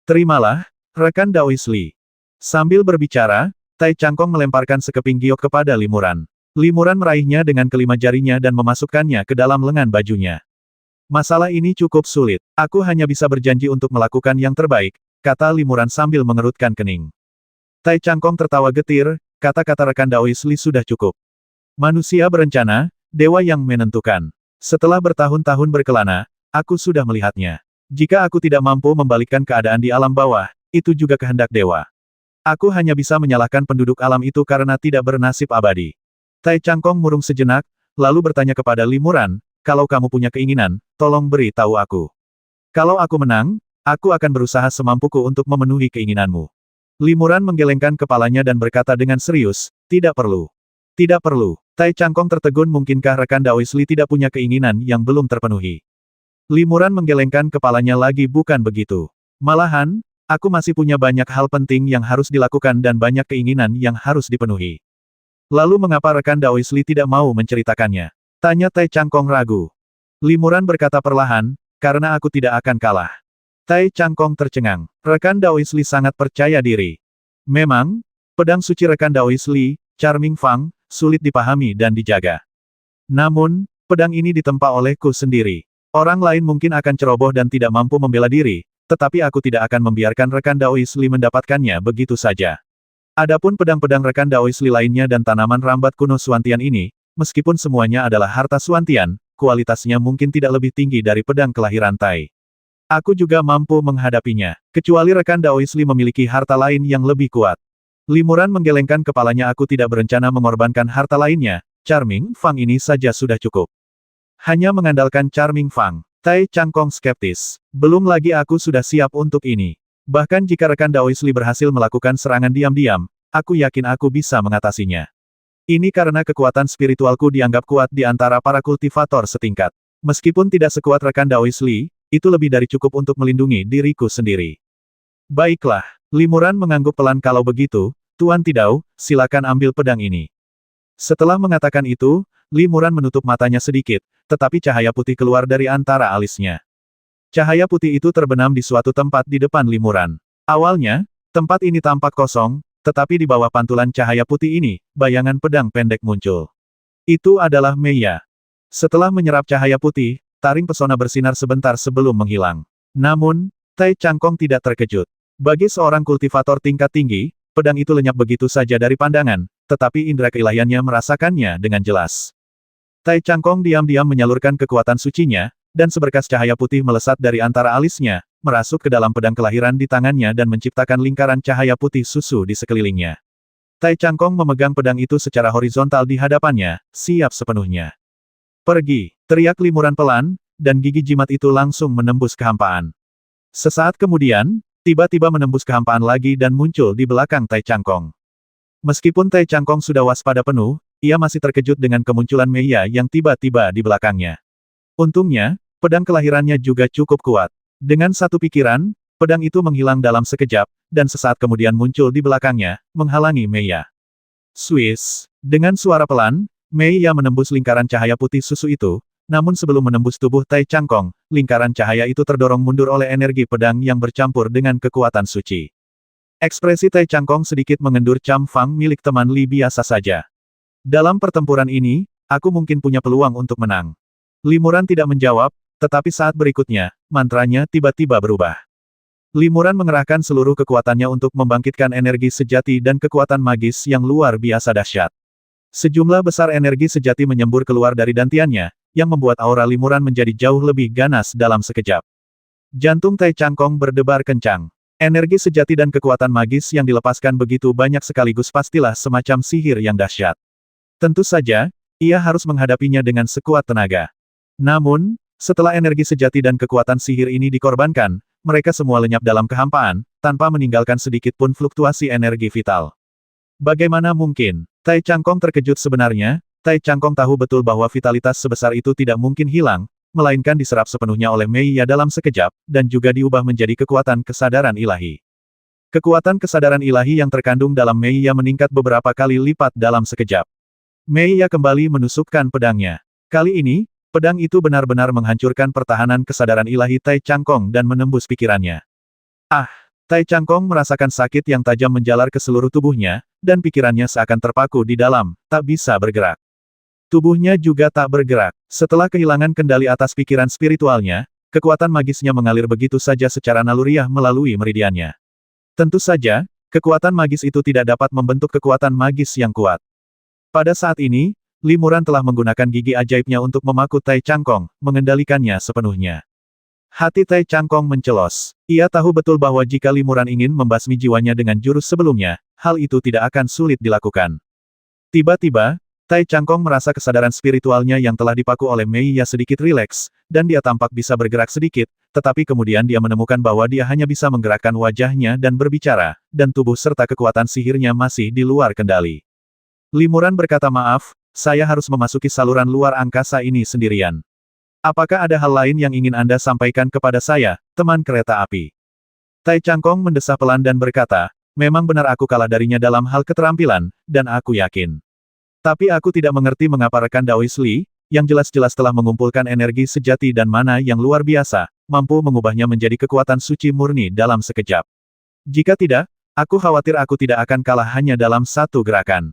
Terimalah, rekan Daois Li. Sambil berbicara, Tai Changkong melemparkan sekeping giok kepada Limuran. Limuran meraihnya dengan kelima jarinya dan memasukkannya ke dalam lengan bajunya. Masalah ini cukup sulit. Aku hanya bisa berjanji untuk melakukan yang terbaik, kata Limuran sambil mengerutkan kening. Tai Changkong tertawa getir, kata-kata rekan Daois Li sudah cukup. Manusia berencana, dewa yang menentukan. Setelah bertahun-tahun berkelana, aku sudah melihatnya. Jika aku tidak mampu membalikkan keadaan di alam bawah, itu juga kehendak dewa. Aku hanya bisa menyalahkan penduduk alam itu karena tidak bernasib abadi. Tai Changkong murung sejenak, lalu bertanya kepada Limuran, kalau kamu punya keinginan, tolong beri tahu aku. Kalau aku menang, aku akan berusaha semampuku untuk memenuhi keinginanmu. Limuran menggelengkan kepalanya dan berkata dengan serius, tidak perlu. Tidak perlu. Tai Changkong tertegun. Mungkinkah rekan Daois Li tidak punya keinginan yang belum terpenuhi? Limuran menggelengkan kepalanya lagi. Bukan begitu. Malahan, aku masih punya banyak hal penting yang harus dilakukan dan banyak keinginan yang harus dipenuhi. Lalu mengapa rekan Daois Li tidak mau menceritakannya? Tanya Tai Changkong ragu. Limuran berkata perlahan, karena aku tidak akan kalah. Tai Changkong tercengang. Rekan Daois Li sangat percaya diri. Memang, pedang suci rekan Daois Li, Charming Fang, sulit dipahami dan dijaga. Namun, pedang ini ditempa olehku sendiri. Orang lain mungkin akan ceroboh dan tidak mampu membela diri, tetapi aku tidak akan membiarkan rekan Daois Li mendapatkannya begitu saja. Adapun pedang-pedang rekan Daois Li lainnya dan tanaman rambat kuno Suantian ini, meskipun semuanya adalah harta Suantian, kualitasnya mungkin tidak lebih tinggi dari pedang kelahiran Tai. Aku juga mampu menghadapinya, kecuali rekan Daois Li memiliki harta lain yang lebih kuat. Limuran menggelengkan kepalanya. Aku tidak berencana mengorbankan harta lainnya, Charming Fang ini saja sudah cukup. Hanya mengandalkan Charming Fang. Tai Changkong skeptis. Belum lagi aku sudah siap untuk ini. Bahkan jika rekan Daois Li berhasil melakukan serangan diam-diam, aku yakin aku bisa mengatasinya. Ini karena kekuatan spiritualku dianggap kuat di antara para kultivator setingkat. Meskipun tidak sekuat rekan Daois Li, itu lebih dari cukup untuk melindungi diriku sendiri. Baiklah, Limuran mengangguk pelan. Kalau begitu, Tuan Tidau, silakan ambil pedang ini. Setelah mengatakan itu, Limuran menutup matanya sedikit, tetapi cahaya putih keluar dari antara alisnya. Cahaya putih itu terbenam di suatu tempat di depan Limuran. Awalnya, tempat ini tampak kosong, tetapi di bawah pantulan cahaya putih ini, bayangan pedang pendek muncul. Itu adalah Meiya. Setelah menyerap cahaya putih, taring pesona bersinar sebentar sebelum menghilang. Namun, Tai Changkong tidak terkejut. Bagi seorang kultivator tingkat tinggi, pedang itu lenyap begitu saja dari pandangan, tetapi indera keilahiannya merasakannya dengan jelas. Tai Changkong diam-diam menyalurkan kekuatan sucinya, dan seberkas cahaya putih melesat dari antara alisnya, merasuk ke dalam pedang kelahiran di tangannya dan menciptakan lingkaran cahaya putih susu di sekelilingnya. Tai Changkong memegang pedang itu secara horizontal di hadapannya, siap sepenuhnya. Pergi, teriak Limuran pelan, dan gigi jimat itu langsung menembus kehampaan. Sesaat kemudian, tiba-tiba menembus kehampaan lagi dan muncul di belakang Tai Changkong. Meskipun Tai Changkong sudah waspada penuh, ia masih terkejut dengan kemunculan Meiya yang tiba-tiba di belakangnya. Untungnya, pedang kelahirannya juga cukup kuat. Dengan satu pikiran, pedang itu menghilang dalam sekejap, dan sesaat kemudian muncul di belakangnya, menghalangi Meiya. Swiss. Dengan suara pelan, Meiya menembus lingkaran cahaya putih susu itu, namun sebelum menembus tubuh Tai Changkong, lingkaran cahaya itu terdorong mundur oleh energi pedang yang bercampur dengan kekuatan suci. Ekspresi Tai Changkong sedikit mengendur. Cam Fang milik teman Li biasa saja. Dalam pertempuran ini, aku mungkin punya peluang untuk menang. Limuran tidak menjawab, tetapi saat berikutnya, mantranya tiba-tiba berubah. Limuran mengerahkan seluruh kekuatannya untuk membangkitkan energi sejati dan kekuatan magis yang luar biasa dahsyat. Sejumlah besar energi sejati menyembur keluar dari dantiannya, yang membuat aura Limuran menjadi jauh lebih ganas dalam sekejap. Jantung Tai Changkong berdebar kencang. Energi sejati dan kekuatan magis yang dilepaskan begitu banyak sekaligus pastilah semacam sihir yang dahsyat. Tentu saja, ia harus menghadapinya dengan sekuat tenaga. Namun, setelah energi sejati dan kekuatan sihir ini dikorbankan, mereka semua lenyap dalam kehampaan, tanpa meninggalkan sedikit pun fluktuasi energi vital. Bagaimana mungkin? Tai Changkong terkejut sebenarnya. Tai Changkong tahu betul bahwa vitalitas sebesar itu tidak mungkin hilang, melainkan diserap sepenuhnya oleh Mei Ya dalam sekejap, dan juga diubah menjadi kekuatan kesadaran ilahi. Kekuatan kesadaran ilahi yang terkandung dalam Mei Ya meningkat beberapa kali lipat dalam sekejap. Mei Ya kembali menusukkan pedangnya. Kali ini, pedang itu benar-benar menghancurkan pertahanan kesadaran ilahi Tai Changkong dan menembus pikirannya. Ah! Tai Changkong merasakan sakit yang tajam menjalar ke seluruh tubuhnya, dan pikirannya seakan terpaku di dalam, tak bisa bergerak. Tubuhnya juga tak bergerak. Setelah kehilangan kendali atas pikiran spiritualnya, kekuatan magisnya mengalir begitu saja secara naluriah melalui meridiannya. Tentu saja, kekuatan magis itu tidak dapat membentuk kekuatan magis yang kuat. Pada saat ini, Li Muran telah menggunakan gigi ajaibnya untuk memaku Tai Changkong, mengendalikannya sepenuhnya. Hati Tai Changkong mencelos. Ia tahu betul bahwa jika Li Muran ingin membasmi jiwanya dengan jurus sebelumnya, hal itu tidak akan sulit dilakukan. Tiba-tiba, Tai Changkong merasa kesadaran spiritualnya yang telah dipaku oleh Mei Ya sedikit rileks, dan dia tampak bisa bergerak sedikit, tetapi kemudian dia menemukan bahwa dia hanya bisa menggerakkan wajahnya dan berbicara, dan tubuh serta kekuatan sihirnya masih di luar kendali. Li Muran berkata maaf, saya harus memasuki saluran luar angkasa ini sendirian. Apakah ada hal lain yang ingin Anda sampaikan kepada saya, teman kereta api? Tai Changkong mendesah pelan dan berkata, memang benar aku kalah darinya dalam hal keterampilan, dan aku yakin. Tapi aku tidak mengerti mengapa rekan Daois Li, yang jelas-jelas telah mengumpulkan energi sejati dan mana yang luar biasa, mampu mengubahnya menjadi kekuatan suci murni dalam sekejap. Jika tidak, aku khawatir aku tidak akan kalah hanya dalam satu gerakan.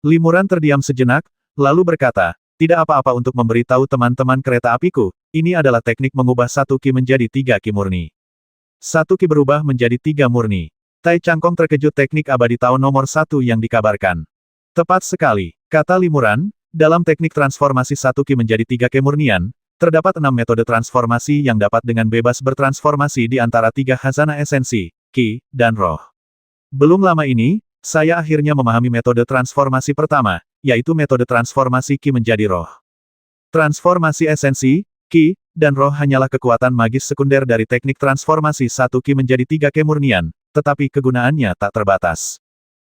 Li Muran terdiam sejenak, lalu berkata, tidak apa-apa untuk memberitahu teman-teman kereta apiku, ini adalah teknik mengubah satu ki menjadi 3 ki murni. Satu ki berubah menjadi 3 murni. Tai Changkong terkejut teknik abadi tahun nomor 1 yang dikabarkan. Tepat sekali, kata Li Muran, dalam teknik transformasi satu ki menjadi 3 kemurnian, terdapat 6 metode transformasi yang dapat dengan bebas bertransformasi di antara 3 khazanah esensi, ki, dan roh. Belum lama ini, saya akhirnya memahami metode transformasi pertama, yaitu metode transformasi ki menjadi roh. Transformasi esensi, ki, dan roh hanyalah kekuatan magis sekunder dari teknik transformasi satu ki menjadi 3 kemurnian, tetapi kegunaannya tak terbatas.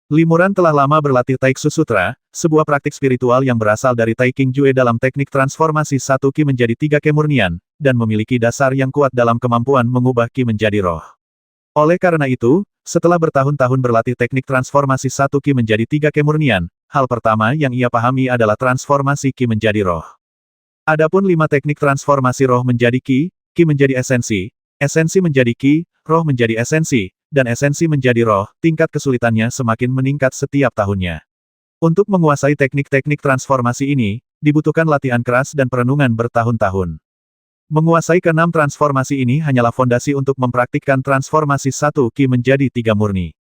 Li Muran telah lama berlatih Taiksu Sutra, sebuah praktik spiritual yang berasal dari Tai King Jue dalam teknik transformasi satu ki menjadi 3 kemurnian, dan memiliki dasar yang kuat dalam kemampuan mengubah ki menjadi roh. Oleh karena itu, setelah bertahun-tahun berlatih teknik transformasi satu ki menjadi 3 kemurnian, hal pertama yang ia pahami adalah transformasi ki menjadi roh. Adapun 5 teknik transformasi roh menjadi ki menjadi esensi menjadi ki, roh menjadi esensi, dan esensi menjadi roh, tingkat kesulitannya semakin meningkat setiap tahunnya. Untuk menguasai teknik-teknik transformasi ini, dibutuhkan latihan keras dan perenungan bertahun-tahun. Menguasai ke-6 transformasi ini hanyalah fondasi untuk mempraktikkan transformasi satu ki menjadi 3 murni.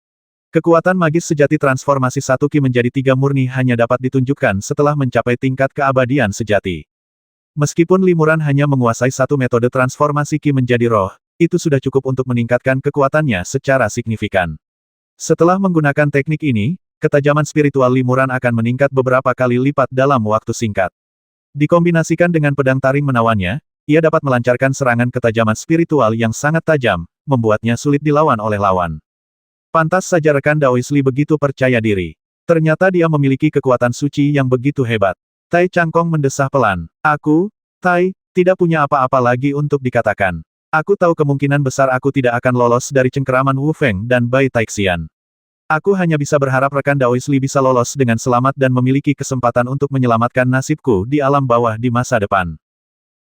Kekuatan magis sejati transformasi satu ki menjadi 3 murni hanya dapat ditunjukkan setelah mencapai tingkat keabadian sejati. Meskipun Li Muran hanya menguasai satu metode transformasi ki menjadi roh, itu sudah cukup untuk meningkatkan kekuatannya secara signifikan. Setelah menggunakan teknik ini, ketajaman spiritual Li Muran akan meningkat beberapa kali lipat dalam waktu singkat. Dikombinasikan dengan pedang taring menawannya, ia dapat melancarkan serangan ketajaman spiritual yang sangat tajam, membuatnya sulit dilawan oleh lawan. Pantas saja rekan Daois Li begitu percaya diri. Ternyata dia memiliki kekuatan suci yang begitu hebat. Tai Changkong mendesah pelan. Aku, Tai, tidak punya apa-apa lagi untuk dikatakan. Aku tahu kemungkinan besar aku tidak akan lolos dari cengkeraman Wu Feng dan Bai Taixian. Aku hanya bisa berharap rekan Daois Li bisa lolos dengan selamat dan memiliki kesempatan untuk menyelamatkan nasibku di alam bawah di masa depan.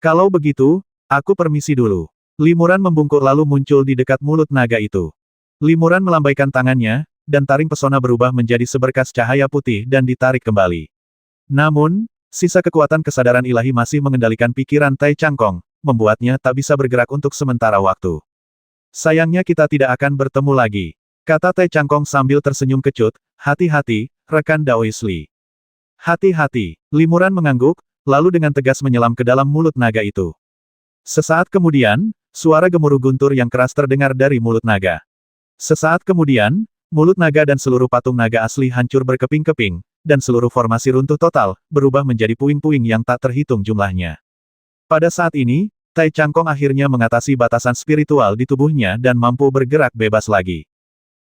Kalau begitu, aku permisi dulu. Li Muran membungkuk lalu muncul di dekat mulut naga itu. Li Muran melambaikan tangannya, dan taring pesona berubah menjadi seberkas cahaya putih dan ditarik kembali. Namun, sisa kekuatan kesadaran ilahi masih mengendalikan pikiran Tai Changkong, membuatnya tak bisa bergerak untuk sementara waktu. Sayangnya kita tidak akan bertemu lagi, kata Tai Changkong sambil tersenyum kecut. Hati-hati, rekan Daois Li. Hati-hati, Li Muran mengangguk, lalu dengan tegas menyelam ke dalam mulut naga itu. Sesaat kemudian, suara gemuruh guntur yang keras terdengar dari mulut naga. Sesaat kemudian, mulut naga dan seluruh patung naga asli hancur berkeping-keping, dan seluruh formasi runtuh total, berubah menjadi puing-puing yang tak terhitung jumlahnya. Pada saat ini, Tai Changkong akhirnya mengatasi batasan spiritual di tubuhnya dan mampu bergerak bebas lagi.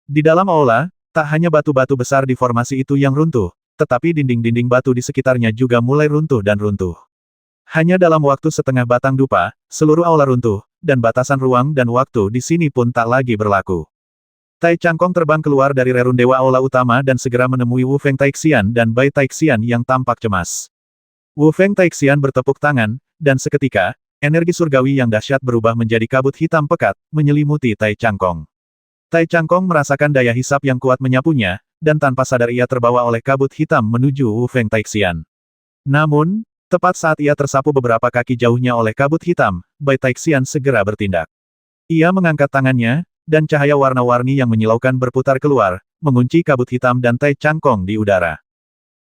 Di dalam aula, tak hanya batu-batu besar di formasi itu yang runtuh, tetapi dinding-dinding batu di sekitarnya juga mulai runtuh dan runtuh. Hanya dalam waktu setengah batang dupa, seluruh aula runtuh, dan batasan ruang dan waktu di sini pun tak lagi berlaku. Tai Changkong terbang keluar dari rerun dewa aula utama dan segera menemui Wu Feng Taixian dan Bai Taixian yang tampak cemas. Wu Feng Taixian bertepuk tangan, dan seketika, energi surgawi yang dahsyat berubah menjadi kabut hitam pekat, menyelimuti Tai Changkong. Tai Changkong merasakan daya hisap yang kuat menyapunya, dan tanpa sadar ia terbawa oleh kabut hitam menuju Wu Feng Taixian. Namun, tepat saat ia tersapu beberapa kaki jauhnya oleh kabut hitam, Bai Taixian segera bertindak. Ia mengangkat tangannya, dan cahaya warna-warni yang menyilaukan berputar keluar, mengunci kabut hitam dan Tai Changkong di udara.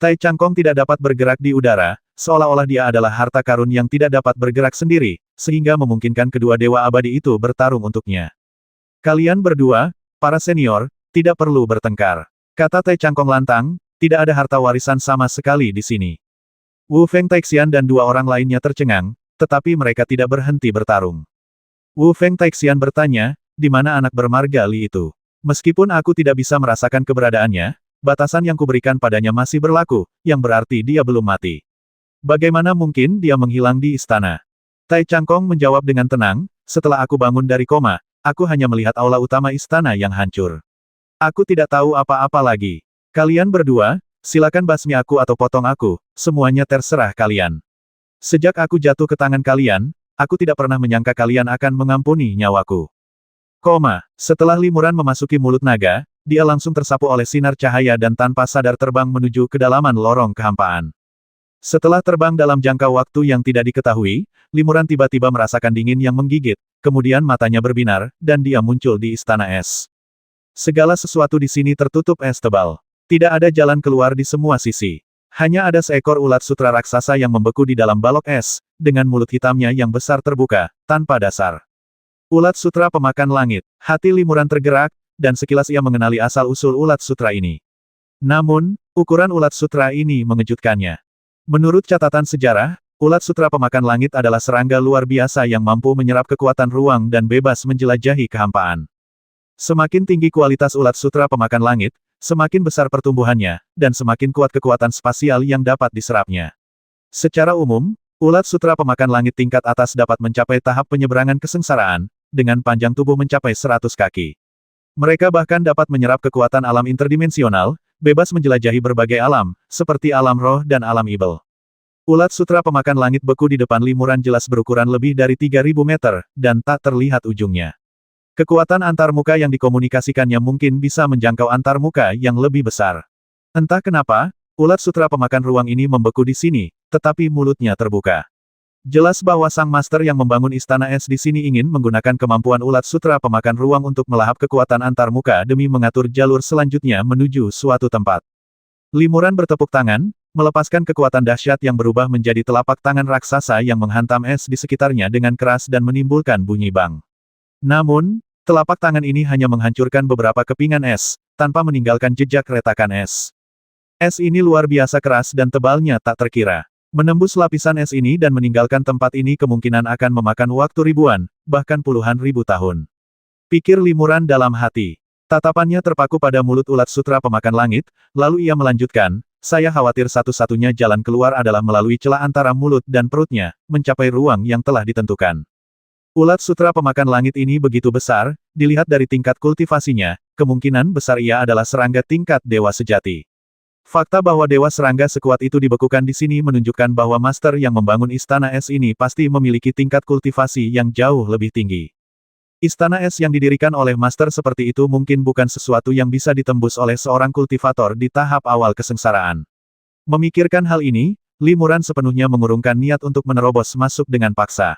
Tai Changkong tidak dapat bergerak di udara, seolah-olah dia adalah harta karun yang tidak dapat bergerak sendiri, sehingga memungkinkan kedua dewa abadi itu bertarung untuknya. Kalian berdua, para senior, tidak perlu bertengkar. Kata Tai Changkong lantang, tidak ada harta warisan sama sekali di sini. Wu Feng Taixian dan dua orang lainnya tercengang, tetapi mereka tidak berhenti bertarung. Wu Feng Taixian bertanya, di mana anak bermarga Li itu? Meskipun aku tidak bisa merasakan keberadaannya, batasan yang kuberikan padanya masih berlaku, yang berarti dia belum mati. Bagaimana mungkin dia menghilang di istana? Tai Changkong menjawab dengan tenang, setelah aku bangun dari koma, aku hanya melihat aula utama istana yang hancur. Aku tidak tahu apa-apa lagi. Kalian berdua, silakan basmi aku atau potong aku, semuanya terserah kalian. Sejak aku jatuh ke tangan kalian, aku tidak pernah menyangka kalian akan mengampuni nyawaku. Setelah limuran memasuki mulut naga, dia langsung tersapu oleh sinar cahaya dan tanpa sadar terbang menuju kedalaman lorong kehampaan. Setelah terbang dalam jangka waktu yang tidak diketahui, limuran tiba-tiba merasakan dingin yang menggigit, kemudian matanya berbinar, dan dia muncul di istana es. Segala sesuatu di sini tertutup es tebal. Tidak ada jalan keluar di semua sisi. Hanya ada seekor ulat sutra raksasa yang membeku di dalam balok es, dengan mulut hitamnya yang besar terbuka, tanpa dasar. Ulat sutra pemakan langit. Hati limuran tergerak, dan sekilas ia mengenali asal-usul ulat sutra ini. Namun, ukuran ulat sutra ini mengejutkannya. Menurut catatan sejarah, ulat sutra pemakan langit adalah serangga luar biasa yang mampu menyerap kekuatan ruang dan bebas menjelajahi kehampaan. Semakin tinggi kualitas ulat sutra pemakan langit, semakin besar pertumbuhannya, dan semakin kuat kekuatan spasial yang dapat diserapnya. Secara umum, ulat sutra pemakan langit tingkat atas dapat mencapai tahap penyeberangan kesengsaraan, dengan panjang tubuh mencapai 100 kaki. Mereka bahkan dapat menyerap kekuatan alam interdimensional, bebas menjelajahi berbagai alam, seperti alam roh dan alam ibel. Ulat sutra pemakan langit beku di depan limuran jelas berukuran lebih dari 3000 meter, dan tak terlihat ujungnya. Kekuatan antarmuka yang dikomunikasikannya mungkin bisa menjangkau antarmuka yang lebih besar. Entah kenapa, ulat sutra pemakan ruang ini membeku di sini, tetapi mulutnya terbuka. Jelas bahwa sang master yang membangun istana es di sini ingin menggunakan kemampuan ulat sutra pemakan ruang untuk melahap kekuatan antarmuka demi mengatur jalur selanjutnya menuju suatu tempat. Limuran bertepuk tangan, melepaskan kekuatan dahsyat yang berubah menjadi telapak tangan raksasa yang menghantam es di sekitarnya dengan keras dan menimbulkan bunyi bang. Namun, telapak tangan ini hanya menghancurkan beberapa kepingan es, tanpa meninggalkan jejak retakan es. Es ini luar biasa keras dan tebalnya tak terkira. Menembus lapisan es ini dan meninggalkan tempat ini kemungkinan akan memakan waktu ribuan, bahkan puluhan ribu tahun. Pikir limuran dalam hati. Tatapannya terpaku pada mulut ulat sutra pemakan langit, lalu ia melanjutkan, saya khawatir satu-satunya jalan keluar adalah melalui celah antara mulut dan perutnya, mencapai ruang yang telah ditentukan. Ulat sutra pemakan langit ini begitu besar, dilihat dari tingkat kultivasinya, kemungkinan besar ia adalah serangga tingkat dewa sejati. Fakta bahwa dewa serangga sekuat itu dibekukan di sini menunjukkan bahwa master yang membangun istana es ini pasti memiliki tingkat kultivasi yang jauh lebih tinggi. Istana es yang didirikan oleh master seperti itu mungkin bukan sesuatu yang bisa ditembus oleh seorang kultivator di tahap awal kesengsaraan. Memikirkan hal ini, limuran sepenuhnya mengurungkan niat untuk menerobos masuk dengan paksa.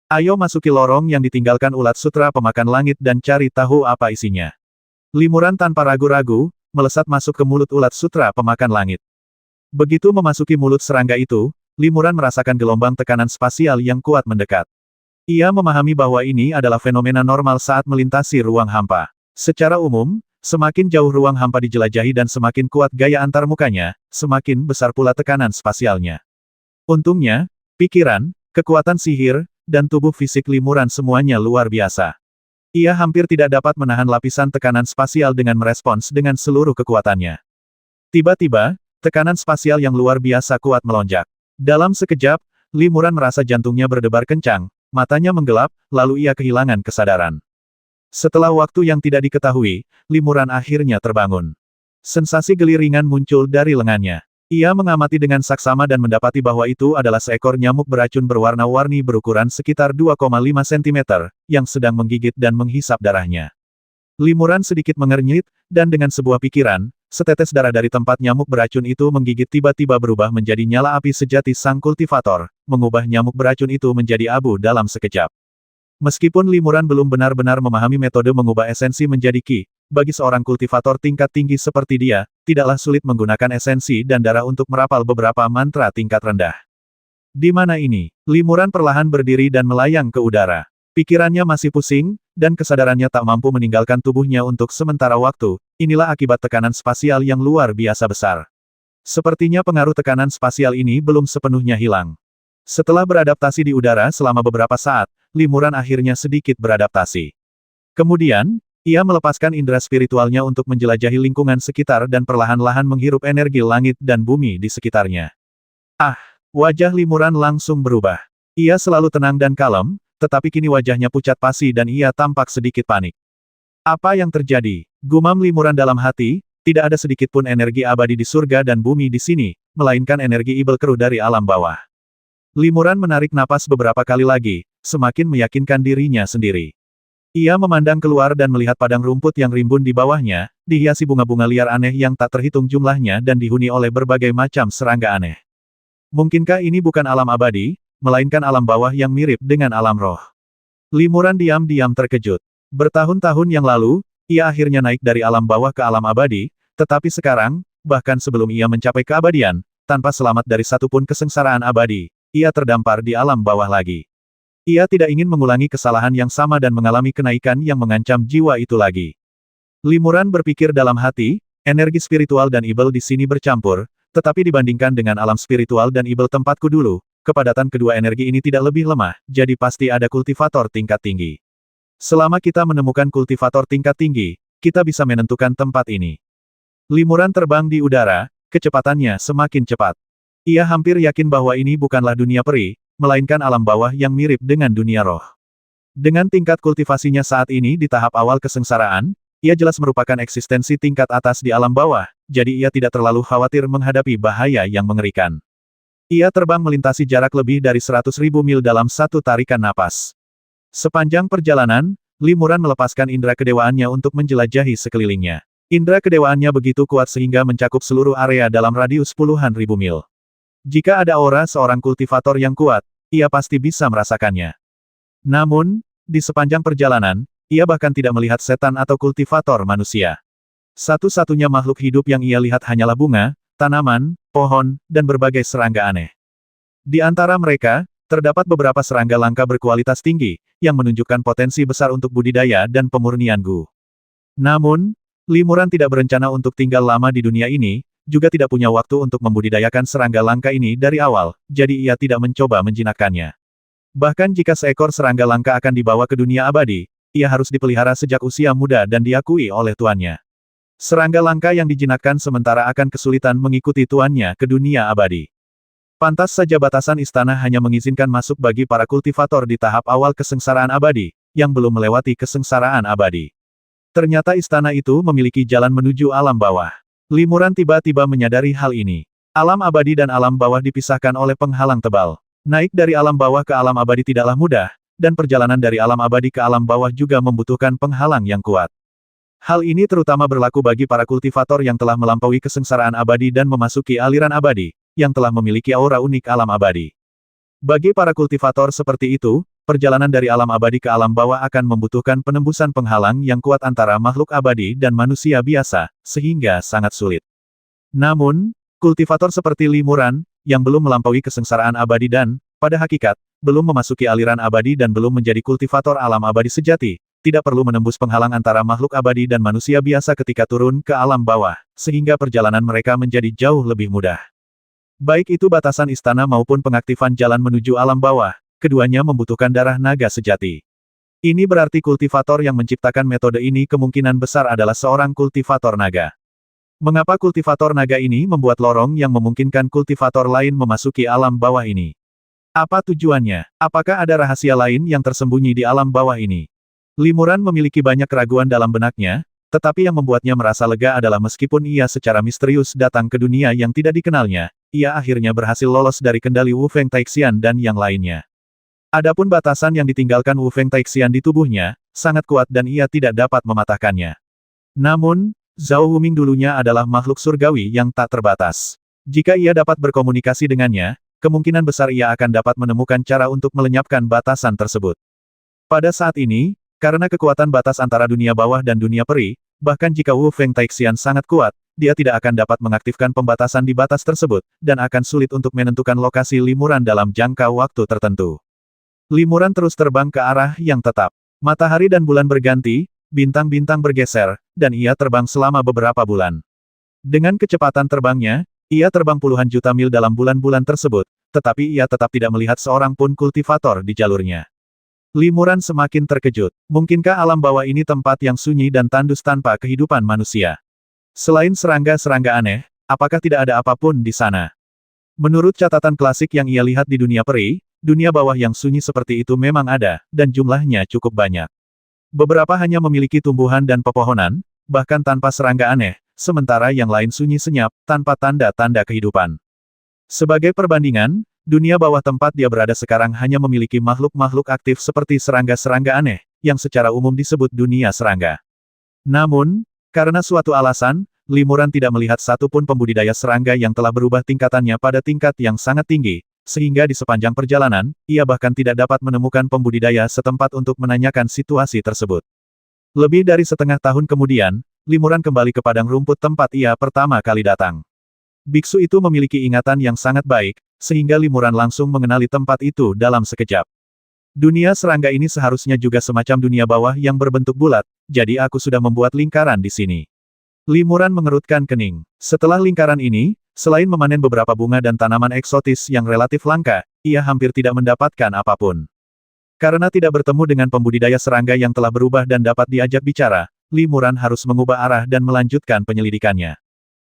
Ayo masuki lorong yang ditinggalkan ulat sutra pemakan langit dan cari tahu apa isinya. Limuran tanpa ragu-ragu, melesat masuk ke mulut ulat sutra pemakan langit. Begitu memasuki mulut serangga itu, limuran merasakan gelombang tekanan spasial yang kuat mendekat. Ia memahami bahwa ini adalah fenomena normal saat melintasi ruang hampa. Secara umum, semakin jauh ruang hampa dijelajahi dan semakin kuat gaya antarmukanya, semakin besar pula tekanan spasialnya. Untungnya, pikiran, kekuatan sihir, dan tubuh fisik Limuran semuanya luar biasa. Ia hampir tidak dapat menahan lapisan tekanan spasial dengan merespons dengan seluruh kekuatannya. Tiba-tiba, tekanan spasial yang luar biasa kuat melonjak. Dalam sekejap, Limuran merasa jantungnya berdebar kencang, matanya menggelap, lalu ia kehilangan kesadaran. Setelah waktu yang tidak diketahui, Limuran akhirnya terbangun. Sensasi geli ringan muncul dari lengannya. Ia mengamati dengan saksama dan mendapati bahwa itu adalah seekor nyamuk beracun berwarna-warni berukuran sekitar 2,5 cm, yang sedang menggigit dan menghisap darahnya. Limuran sedikit mengernyit, dan dengan sebuah pikiran, setetes darah dari tempat nyamuk beracun itu menggigit tiba-tiba berubah menjadi nyala api sejati sang kultivator, mengubah nyamuk beracun itu menjadi abu dalam sekejap. Meskipun Limuran belum benar-benar memahami metode mengubah esensi menjadi ki, bagi seorang kultivator tingkat tinggi seperti dia, tidaklah sulit menggunakan esensi dan darah untuk merapal beberapa mantra tingkat rendah. Di mana ini? Limuran perlahan berdiri dan melayang ke udara. Pikirannya masih pusing, dan kesadarannya tak mampu meninggalkan tubuhnya untuk sementara waktu. Inilah akibat tekanan spasial yang luar biasa besar. Sepertinya pengaruh tekanan spasial ini belum sepenuhnya hilang. Setelah beradaptasi di udara selama beberapa saat, Limuran akhirnya sedikit beradaptasi. Kemudian, ia melepaskan indera spiritualnya untuk menjelajahi lingkungan sekitar dan perlahan-lahan menghirup energi langit dan bumi di sekitarnya. Ah! Wajah Limuran langsung berubah. Ia selalu tenang dan kalem, tetapi kini wajahnya pucat pasi dan ia tampak sedikit panik. Apa yang terjadi? Gumam Limuran dalam hati, tidak ada sedikit pun energi abadi di surga dan bumi di sini, melainkan energi ibel keruh dari alam bawah. Limuran menarik napas beberapa kali lagi, semakin meyakinkan dirinya sendiri. Ia memandang keluar dan melihat padang rumput yang rimbun di bawahnya, dihiasi bunga-bunga liar aneh yang tak terhitung jumlahnya dan dihuni oleh berbagai macam serangga aneh. Mungkinkah ini bukan alam abadi, melainkan alam bawah yang mirip dengan alam roh? Limuran diam-diam terkejut. Bertahun-tahun yang lalu, ia akhirnya naik dari alam bawah ke alam abadi, tetapi sekarang, bahkan sebelum ia mencapai keabadian, tanpa selamat dari satupun kesengsaraan abadi, ia terdampar di alam bawah lagi. Ia tidak ingin mengulangi kesalahan yang sama dan mengalami kenaikan yang mengancam jiwa itu lagi. Limuran berpikir dalam hati, energi spiritual dan ibel di sini bercampur, tetapi dibandingkan dengan alam spiritual dan ibel tempatku dulu, kepadatan kedua energi ini tidak lebih lemah, jadi pasti ada kultivator tingkat tinggi. Selama kita menemukan kultivator tingkat tinggi, kita bisa menentukan tempat ini. Limuran terbang di udara, kecepatannya semakin cepat. Ia hampir yakin bahwa ini bukanlah dunia peri, melainkan alam bawah yang mirip dengan dunia roh. Dengan tingkat kultivasinya saat ini di tahap awal kesengsaraan, ia jelas merupakan eksistensi tingkat atas di alam bawah, jadi ia tidak terlalu khawatir menghadapi bahaya yang mengerikan. Ia terbang melintasi jarak lebih dari 100.000 mil dalam satu tarikan napas. Sepanjang perjalanan, Limuran melepaskan indera kedewaannya untuk menjelajahi sekelilingnya. Indera kedewaannya begitu kuat sehingga mencakup seluruh area dalam radius puluhan ribu mil. Jika ada aura seorang kultivator yang kuat, ia pasti bisa merasakannya. Namun, di sepanjang perjalanan, ia bahkan tidak melihat setan atau kultivator manusia. Satu-satunya makhluk hidup yang ia lihat hanyalah bunga, tanaman, pohon, dan berbagai serangga aneh. Di antara mereka, terdapat beberapa serangga langka berkualitas tinggi, yang menunjukkan potensi besar untuk budidaya dan pemurnian Gu. Namun, Limuran tidak berencana untuk tinggal lama di dunia ini, juga tidak punya waktu untuk membudidayakan serangga langka ini dari awal, jadi ia tidak mencoba menjinakkannya. Bahkan jika seekor serangga langka akan dibawa ke dunia abadi, ia harus dipelihara sejak usia muda dan diakui oleh tuannya. Serangga langka yang dijinakkan sementara akan kesulitan mengikuti tuannya ke dunia abadi. Pantas saja batasan istana hanya mengizinkan masuk bagi para kultivator di tahap awal kesengsaraan abadi, yang belum melewati kesengsaraan abadi. Ternyata istana itu memiliki jalan menuju alam bawah. Limuran tiba-tiba menyadari hal ini. Alam abadi dan alam bawah dipisahkan oleh penghalang tebal. Naik dari alam bawah ke alam abadi tidaklah mudah, dan perjalanan dari alam abadi ke alam bawah juga membutuhkan penghalang yang kuat. Hal ini terutama berlaku bagi para kultivator yang telah melampaui kesengsaraan abadi dan memasuki aliran abadi, yang telah memiliki aura unik alam abadi. Bagi para kultivator seperti itu, perjalanan dari alam abadi ke alam bawah akan membutuhkan penembusan penghalang yang kuat antara makhluk abadi dan manusia biasa, sehingga sangat sulit. Namun, kultivator seperti Limuran, yang belum melampaui kesengsaraan abadi dan, pada hakikat, belum memasuki aliran abadi dan belum menjadi kultivator alam abadi sejati, tidak perlu menembus penghalang antara makhluk abadi dan manusia biasa ketika turun ke alam bawah, sehingga perjalanan mereka menjadi jauh lebih mudah. Baik itu batasan istana maupun pengaktifan jalan menuju alam bawah, keduanya membutuhkan darah naga sejati. Ini berarti kultivator yang menciptakan metode ini kemungkinan besar adalah seorang kultivator naga. Mengapa kultivator naga ini membuat lorong yang memungkinkan kultivator lain memasuki alam bawah ini? Apa tujuannya? Apakah ada rahasia lain yang tersembunyi di alam bawah ini? Limuran memiliki banyak keraguan dalam benaknya, tetapi yang membuatnya merasa lega adalah meskipun ia secara misterius datang ke dunia yang tidak dikenalnya, ia akhirnya berhasil lolos dari kendali Wu Feng Taixian dan yang lainnya. Adapun batasan yang ditinggalkan Wu Feng Taixian di tubuhnya, sangat kuat dan ia tidak dapat mematahkannya. Namun, Zhao Wuming dulunya adalah makhluk surgawi yang tak terbatas. Jika ia dapat berkomunikasi dengannya, kemungkinan besar ia akan dapat menemukan cara untuk melenyapkan batasan tersebut. Pada saat ini, karena kekuatan batas antara dunia bawah dan dunia peri, bahkan jika Wu Feng Taixian sangat kuat, dia tidak akan dapat mengaktifkan pembatasan di batas tersebut, dan akan sulit untuk menentukan lokasi limuran dalam jangka waktu tertentu. Limuran terus terbang ke arah yang tetap. Matahari dan bulan berganti, bintang-bintang bergeser, dan ia terbang selama beberapa bulan. Dengan kecepatan terbangnya, ia terbang puluhan juta mil dalam bulan-bulan tersebut, tetapi ia tetap tidak melihat seorang pun kultivator di jalurnya. Limuran semakin terkejut. Mungkinkah alam bawah ini tempat yang sunyi dan tandus tanpa kehidupan manusia? Selain serangga-serangga aneh, apakah tidak ada apapun di sana? Menurut catatan klasik yang ia lihat di dunia peri, dunia bawah yang sunyi seperti itu memang ada, dan jumlahnya cukup banyak. Beberapa hanya memiliki tumbuhan dan pepohonan, bahkan tanpa serangga aneh, sementara yang lain sunyi senyap, tanpa tanda-tanda kehidupan. Sebagai perbandingan, dunia bawah tempat dia berada sekarang hanya memiliki makhluk-makhluk aktif seperti serangga-serangga aneh, yang secara umum disebut dunia serangga. Namun, karena suatu alasan, Limuran tidak melihat satupun pembudidaya serangga yang telah berubah tingkatannya pada tingkat yang sangat tinggi, sehingga di sepanjang perjalanan, ia bahkan tidak dapat menemukan pembudidaya setempat untuk menanyakan situasi tersebut. Lebih dari setengah tahun kemudian, Limuran kembali ke padang rumput tempat ia pertama kali datang. Biksu itu memiliki ingatan yang sangat baik, sehingga Limuran langsung mengenali tempat itu dalam sekejap. Dunia serangga ini seharusnya juga semacam dunia bawah yang berbentuk bulat, jadi aku sudah membuat lingkaran di sini. Limuran mengerutkan kening. Setelah lingkaran ini, selain memanen beberapa bunga dan tanaman eksotis yang relatif langka, ia hampir tidak mendapatkan apapun. Karena tidak bertemu dengan pembudidaya serangga yang telah berubah dan dapat diajak bicara, Limuran harus mengubah arah dan melanjutkan penyelidikannya.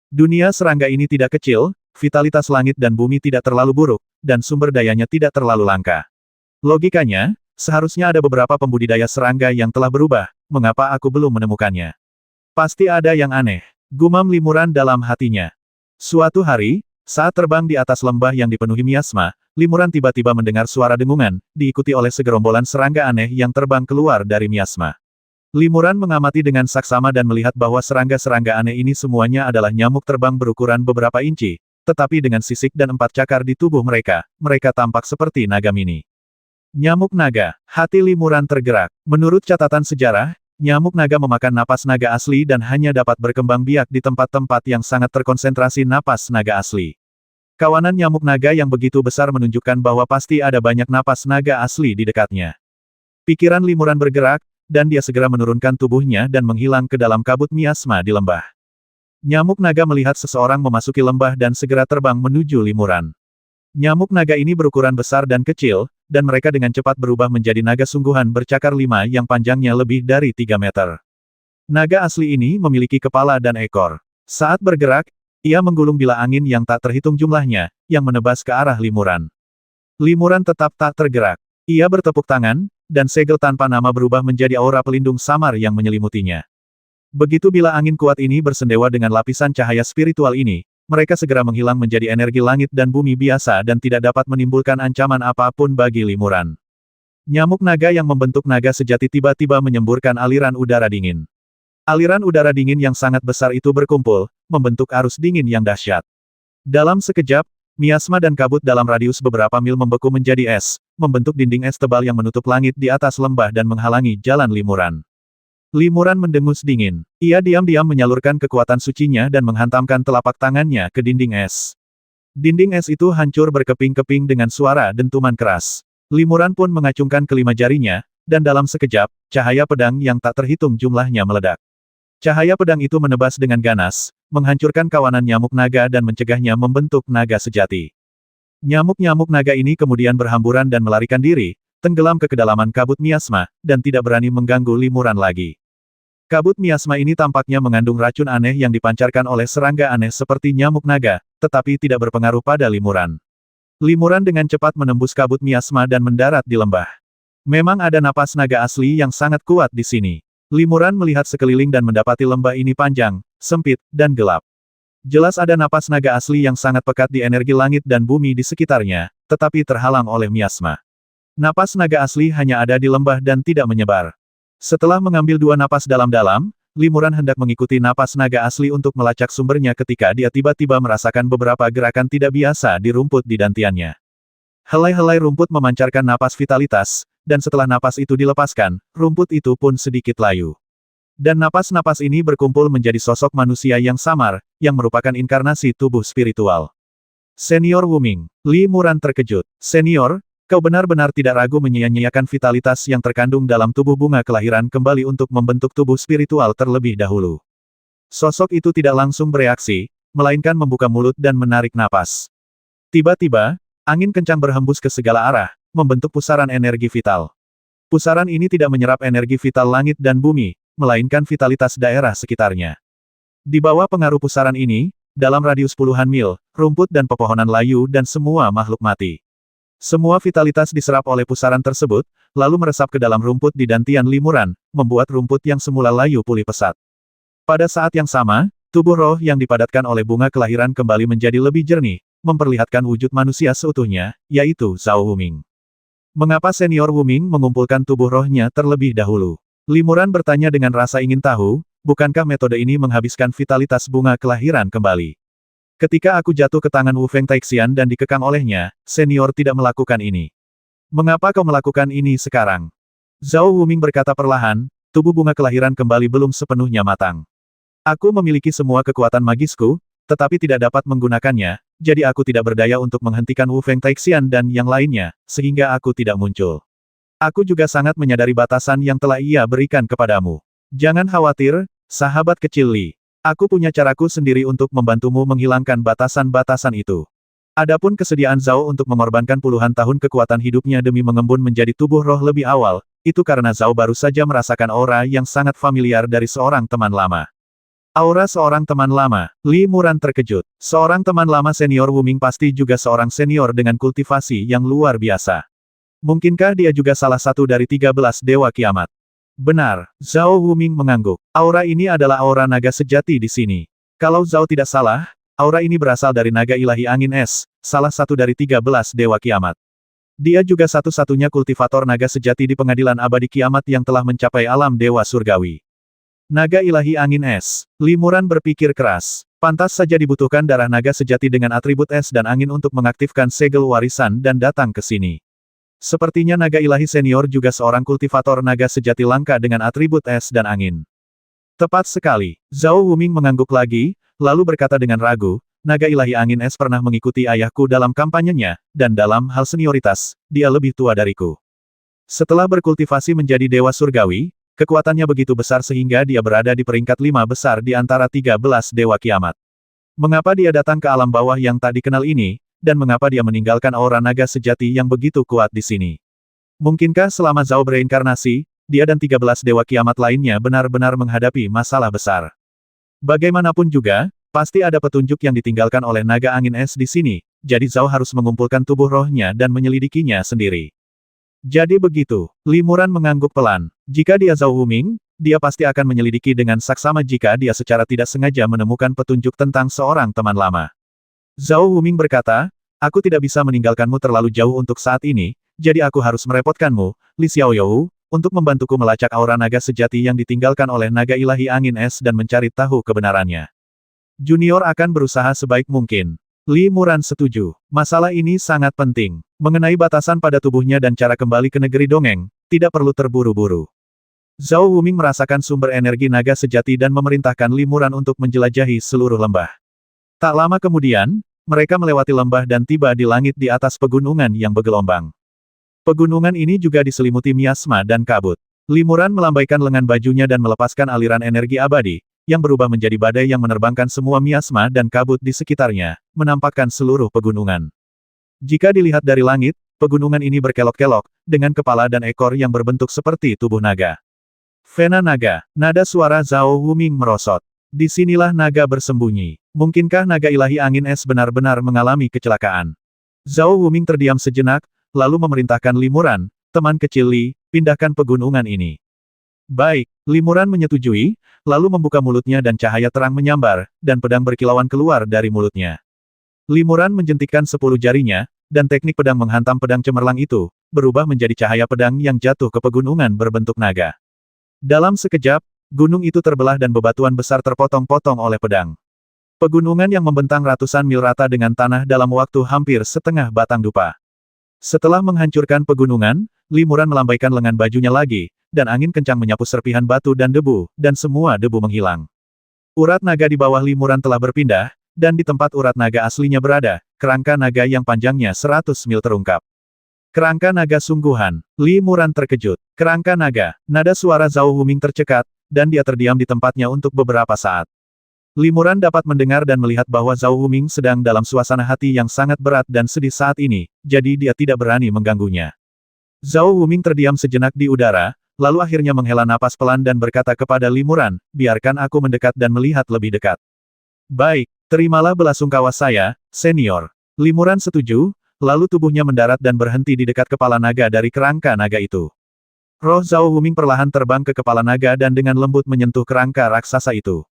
Dunia serangga ini tidak kecil, vitalitas langit dan bumi tidak terlalu buruk, dan sumber dayanya tidak terlalu langka. Logikanya, seharusnya ada beberapa pembudidaya serangga yang telah berubah, mengapa aku belum menemukannya? Pasti ada yang aneh, gumam Limuran dalam hatinya. Suatu hari, saat terbang di atas lembah yang dipenuhi miasma, Limuran tiba-tiba mendengar suara dengungan, diikuti oleh segerombolan serangga aneh yang terbang keluar dari miasma. Limuran mengamati dengan saksama dan melihat bahwa serangga-serangga aneh ini semuanya adalah nyamuk terbang berukuran beberapa inci, tetapi dengan sisik dan 4 cakar di tubuh mereka, mereka tampak seperti naga mini. Nyamuk naga, hati Limuran tergerak. Menurut catatan sejarah, nyamuk naga memakan napas naga asli dan hanya dapat berkembang biak di tempat-tempat yang sangat terkonsentrasi napas naga asli. Kawanan nyamuk naga yang begitu besar menunjukkan bahwa pasti ada banyak napas naga asli di dekatnya. Pikiran Limuran bergerak, dan dia segera menurunkan tubuhnya dan menghilang ke dalam kabut miasma di lembah. Nyamuk naga melihat seseorang memasuki lembah dan segera terbang menuju Limuran. Nyamuk naga ini berukuran besar dan kecil, dan mereka dengan cepat berubah menjadi naga sungguhan bercakar 5 yang panjangnya lebih dari 3 meter. Naga asli ini memiliki kepala dan ekor. Saat bergerak, ia menggulung bila angin yang tak terhitung jumlahnya, yang menebas ke arah Limuran. Limuran tetap tak tergerak. Ia bertepuk tangan, dan segel tanpa nama berubah menjadi aura pelindung samar yang menyelimutinya. Begitu bila angin kuat ini bersendewa dengan lapisan cahaya spiritual ini, mereka segera menghilang menjadi energi langit dan bumi biasa dan tidak dapat menimbulkan ancaman apapun bagi Limuran. Nyamuk naga yang membentuk naga sejati tiba-tiba menyemburkan aliran udara dingin. Aliran udara dingin yang sangat besar itu berkumpul, membentuk arus dingin yang dahsyat. Dalam sekejap, miasma dan kabut dalam radius beberapa mil membeku menjadi es, membentuk dinding es tebal yang menutup langit di atas lembah dan menghalangi jalan Limuran. Limuran mendengus dingin. Ia diam-diam menyalurkan kekuatan sucinya dan menghantamkan telapak tangannya ke dinding es. Dinding es itu hancur berkeping-keping dengan suara dentuman keras. Limuran pun mengacungkan kelima jarinya, dan dalam sekejap, cahaya pedang yang tak terhitung jumlahnya meledak. Cahaya pedang itu menebas dengan ganas, menghancurkan kawanan nyamuk naga dan mencegahnya membentuk naga sejati. Nyamuk-nyamuk naga ini kemudian berhamburan dan melarikan diri, tenggelam ke kedalaman kabut miasma, dan tidak berani mengganggu limuran lagi. Kabut miasma ini tampaknya mengandung racun aneh yang dipancarkan oleh serangga aneh seperti nyamuk naga, tetapi tidak berpengaruh pada limuran. Limuran dengan cepat menembus kabut miasma dan mendarat di lembah. Memang ada napas naga asli yang sangat kuat di sini. Limuran melihat sekeliling dan mendapati lembah ini panjang, sempit, dan gelap. Jelas ada napas naga asli yang sangat pekat di energi langit dan bumi di sekitarnya, tetapi terhalang oleh miasma. Napas naga asli hanya ada di lembah dan tidak menyebar. Setelah mengambil 2 napas dalam-dalam, limuran hendak mengikuti napas naga asli untuk melacak sumbernya ketika dia tiba-tiba merasakan beberapa gerakan tidak biasa di rumput di dantiannya. Helai-helai rumput memancarkan napas vitalitas, dan setelah napas itu dilepaskan, rumput itu pun sedikit layu. Dan napas-napas ini berkumpul menjadi sosok manusia yang samar, yang merupakan inkarnasi tubuh spiritual. Senior Wuming. Limuran terkejut. Senior, kau benar-benar tidak ragu menyia-nyiakan vitalitas yang terkandung dalam tubuh bunga kelahiran kembali untuk membentuk tubuh spiritual terlebih dahulu. Sosok itu tidak langsung bereaksi, melainkan membuka mulut dan menarik napas. Tiba-tiba, angin kencang berhembus ke segala arah, membentuk pusaran energi vital. Pusaran ini tidak menyerap energi vital langit dan bumi, melainkan vitalitas daerah sekitarnya. Di bawah pengaruh pusaran ini, dalam radius puluhan mil, rumput dan pepohonan layu dan semua makhluk mati. Semua vitalitas diserap oleh pusaran tersebut, lalu meresap ke dalam rumput di dantian limuran, membuat rumput yang semula layu pulih pesat. Pada saat yang sama, tubuh roh yang dipadatkan oleh bunga kelahiran kembali menjadi lebih jernih, memperlihatkan wujud manusia seutuhnya, yaitu Zhao Wuming. Mengapa Senior Wuming mengumpulkan tubuh rohnya terlebih dahulu? Limuran bertanya dengan rasa ingin tahu, bukankah metode ini menghabiskan vitalitas bunga kelahiran kembali? Ketika aku jatuh ke tangan Wu Feng Taixian dan dikekang olehnya, Senior tidak melakukan ini. Mengapa kau melakukan ini sekarang? Zhao Wuming berkata perlahan, tubuh bunga kelahiran kembali belum sepenuhnya matang. Aku memiliki semua kekuatan magisku, tetapi tidak dapat menggunakannya, jadi aku tidak berdaya untuk menghentikan Wu Feng Taixian dan yang lainnya, sehingga aku tidak muncul. Aku juga sangat menyadari batasan yang telah ia berikan kepadamu. Jangan khawatir, sahabat kecil Li. Aku punya caraku sendiri untuk membantumu menghilangkan batasan-batasan itu. Adapun kesediaan Zhao untuk mengorbankan puluhan tahun kekuatan hidupnya demi mengembun menjadi tubuh roh lebih awal, itu karena Zhao baru saja merasakan aura yang sangat familiar dari seorang teman lama. Aura seorang teman lama. Limuran terkejut. Seorang teman lama Senior Wuming pasti juga seorang senior dengan kultivasi yang luar biasa. Mungkinkah dia juga salah satu dari 13 Dewa Kiamat? Benar, Zhao Wuming mengangguk. Aura ini adalah aura naga sejati di sini. Kalau Zhao tidak salah, aura ini berasal dari naga ilahi angin es, salah satu dari 13 Dewa Kiamat. Dia juga satu-satunya kultivator naga sejati di pengadilan abadi kiamat yang telah mencapai alam dewa surgawi. Naga ilahi angin es. Limuran berpikir keras. Pantas saja dibutuhkan darah naga sejati dengan atribut es dan angin untuk mengaktifkan segel warisan dan datang ke sini. Sepertinya naga ilahi senior juga seorang kultivator naga sejati langka dengan atribut es dan angin. Tepat sekali. Zhao Wuming mengangguk lagi, lalu berkata dengan ragu, naga ilahi angin es pernah mengikuti ayahku dalam kampanyenya, dan dalam hal senioritas, dia lebih tua dariku. Setelah berkultivasi menjadi dewa surgawi, kekuatannya begitu besar sehingga dia berada di peringkat 5 besar di antara 13 Dewa Kiamat. Mengapa dia datang ke alam bawah yang tak dikenal ini, dan mengapa dia meninggalkan aura naga sejati yang begitu kuat di sini? Mungkinkah selama Zhao bereinkarnasi, dia dan 13 Dewa Kiamat lainnya benar-benar menghadapi masalah besar? Bagaimanapun juga, pasti ada petunjuk yang ditinggalkan oleh naga angin es di sini, jadi Zhao harus mengumpulkan tubuh rohnya dan menyelidikinya sendiri. Jadi begitu, Limuran mengangguk pelan. Jika dia Zhao Wuming, dia pasti akan menyelidiki dengan saksama jika dia secara tidak sengaja menemukan petunjuk tentang seorang teman lama. Zhao Wuming berkata, aku tidak bisa meninggalkanmu terlalu jauh untuk saat ini, jadi aku harus merepotkanmu, Li Xiaoyou, untuk membantuku melacak aura naga sejati yang ditinggalkan oleh naga ilahi angin es dan mencari tahu kebenarannya. Junior akan berusaha sebaik mungkin. Limuran setuju. Masalah ini sangat penting. Mengenai batasan pada tubuhnya dan cara kembali ke negeri dongeng, tidak perlu terburu-buru. Zhao Wuming merasakan sumber energi naga sejati dan memerintahkan Limuran untuk menjelajahi seluruh lembah. Tak lama kemudian, mereka melewati lembah dan tiba di langit di atas pegunungan yang bergelombang. Pegunungan ini juga diselimuti miasma dan kabut. Limuran melambaikan lengan bajunya dan melepaskan aliran energi abadi, yang berubah menjadi badai yang menerbangkan semua miasma dan kabut di sekitarnya, menampakkan seluruh pegunungan. Jika dilihat dari langit, pegunungan ini berkelok-kelok, dengan kepala dan ekor yang berbentuk seperti tubuh naga. Vena naga, nada suara Zhao Wuming merosot. Disinilah naga bersembunyi. Mungkinkah naga ilahi angin es benar-benar mengalami kecelakaan? Zhao Wuming terdiam sejenak, lalu memerintahkan Limuran, teman kecil Li, pindahkan pegunungan ini. Baik, Limuran menyetujui, lalu membuka mulutnya dan cahaya terang menyambar, dan pedang berkilauan keluar dari mulutnya. Limuran menjentikkan 10 jarinya, dan teknik pedang menghantam pedang cemerlang itu, berubah menjadi cahaya pedang yang jatuh ke pegunungan berbentuk naga. Dalam sekejap, gunung itu terbelah dan bebatuan besar terpotong-potong oleh pedang. Pegunungan yang membentang ratusan mil rata dengan tanah dalam waktu hampir setengah batang dupa. Setelah menghancurkan pegunungan, Limuran melambaikan lengan bajunya lagi, dan angin kencang menyapu serpihan batu dan debu, dan semua debu menghilang. Urat naga di bawah Limuran telah berpindah, dan di tempat urat naga aslinya berada, kerangka naga yang panjangnya 100 mil terungkap. Kerangka naga sungguhan, Limuran terkejut. Kerangka naga, nada suara Zhao Wuming tercekat, dan dia terdiam di tempatnya untuk beberapa saat. Limuran dapat mendengar dan melihat bahwa Zhao Wuming sedang dalam suasana hati yang sangat berat dan sedih saat ini, jadi dia tidak berani mengganggunya. Zhao Wuming terdiam sejenak di udara, lalu akhirnya menghela napas pelan dan berkata kepada Limuran, biarkan aku mendekat dan melihat lebih dekat. Baik, terimalah belasungkawa saya, senior. Limuran setuju, lalu tubuhnya mendarat dan berhenti di dekat kepala naga dari kerangka naga itu. Roh Zhao Wuming perlahan terbang ke kepala naga dan dengan lembut menyentuh kerangka raksasa itu.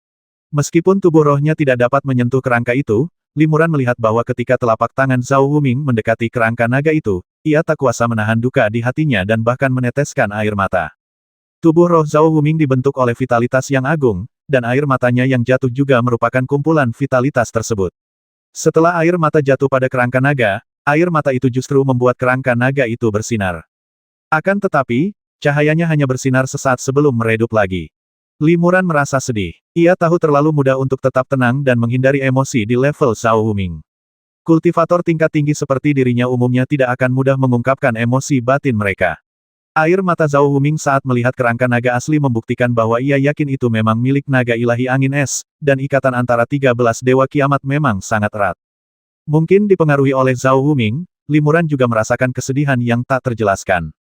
Meskipun tubuh rohnya tidak dapat menyentuh kerangka itu, Limuran melihat bahwa ketika telapak tangan Zhao Wuming mendekati kerangka naga itu, ia tak kuasa menahan duka di hatinya dan bahkan meneteskan air mata. Tubuh roh Zhao Wuming dibentuk oleh vitalitas yang agung, dan air matanya yang jatuh juga merupakan kumpulan vitalitas tersebut. Setelah air mata jatuh pada kerangka naga, air mata itu justru membuat kerangka naga itu bersinar. Akan tetapi, cahayanya hanya bersinar sesaat sebelum meredup lagi. Limuran merasa sedih. Ia tahu terlalu mudah untuk tetap tenang dan menghindari emosi di level Zhao Wuming. Kultivator tingkat tinggi seperti dirinya umumnya tidak akan mudah mengungkapkan emosi batin mereka. Air mata Zhao Wuming saat melihat kerangka naga asli membuktikan bahwa ia yakin itu memang milik naga ilahi angin es, dan ikatan antara 13 dewa kiamat memang sangat erat. Mungkin dipengaruhi oleh Zhao Wuming, Limuran juga merasakan kesedihan yang tak terjelaskan.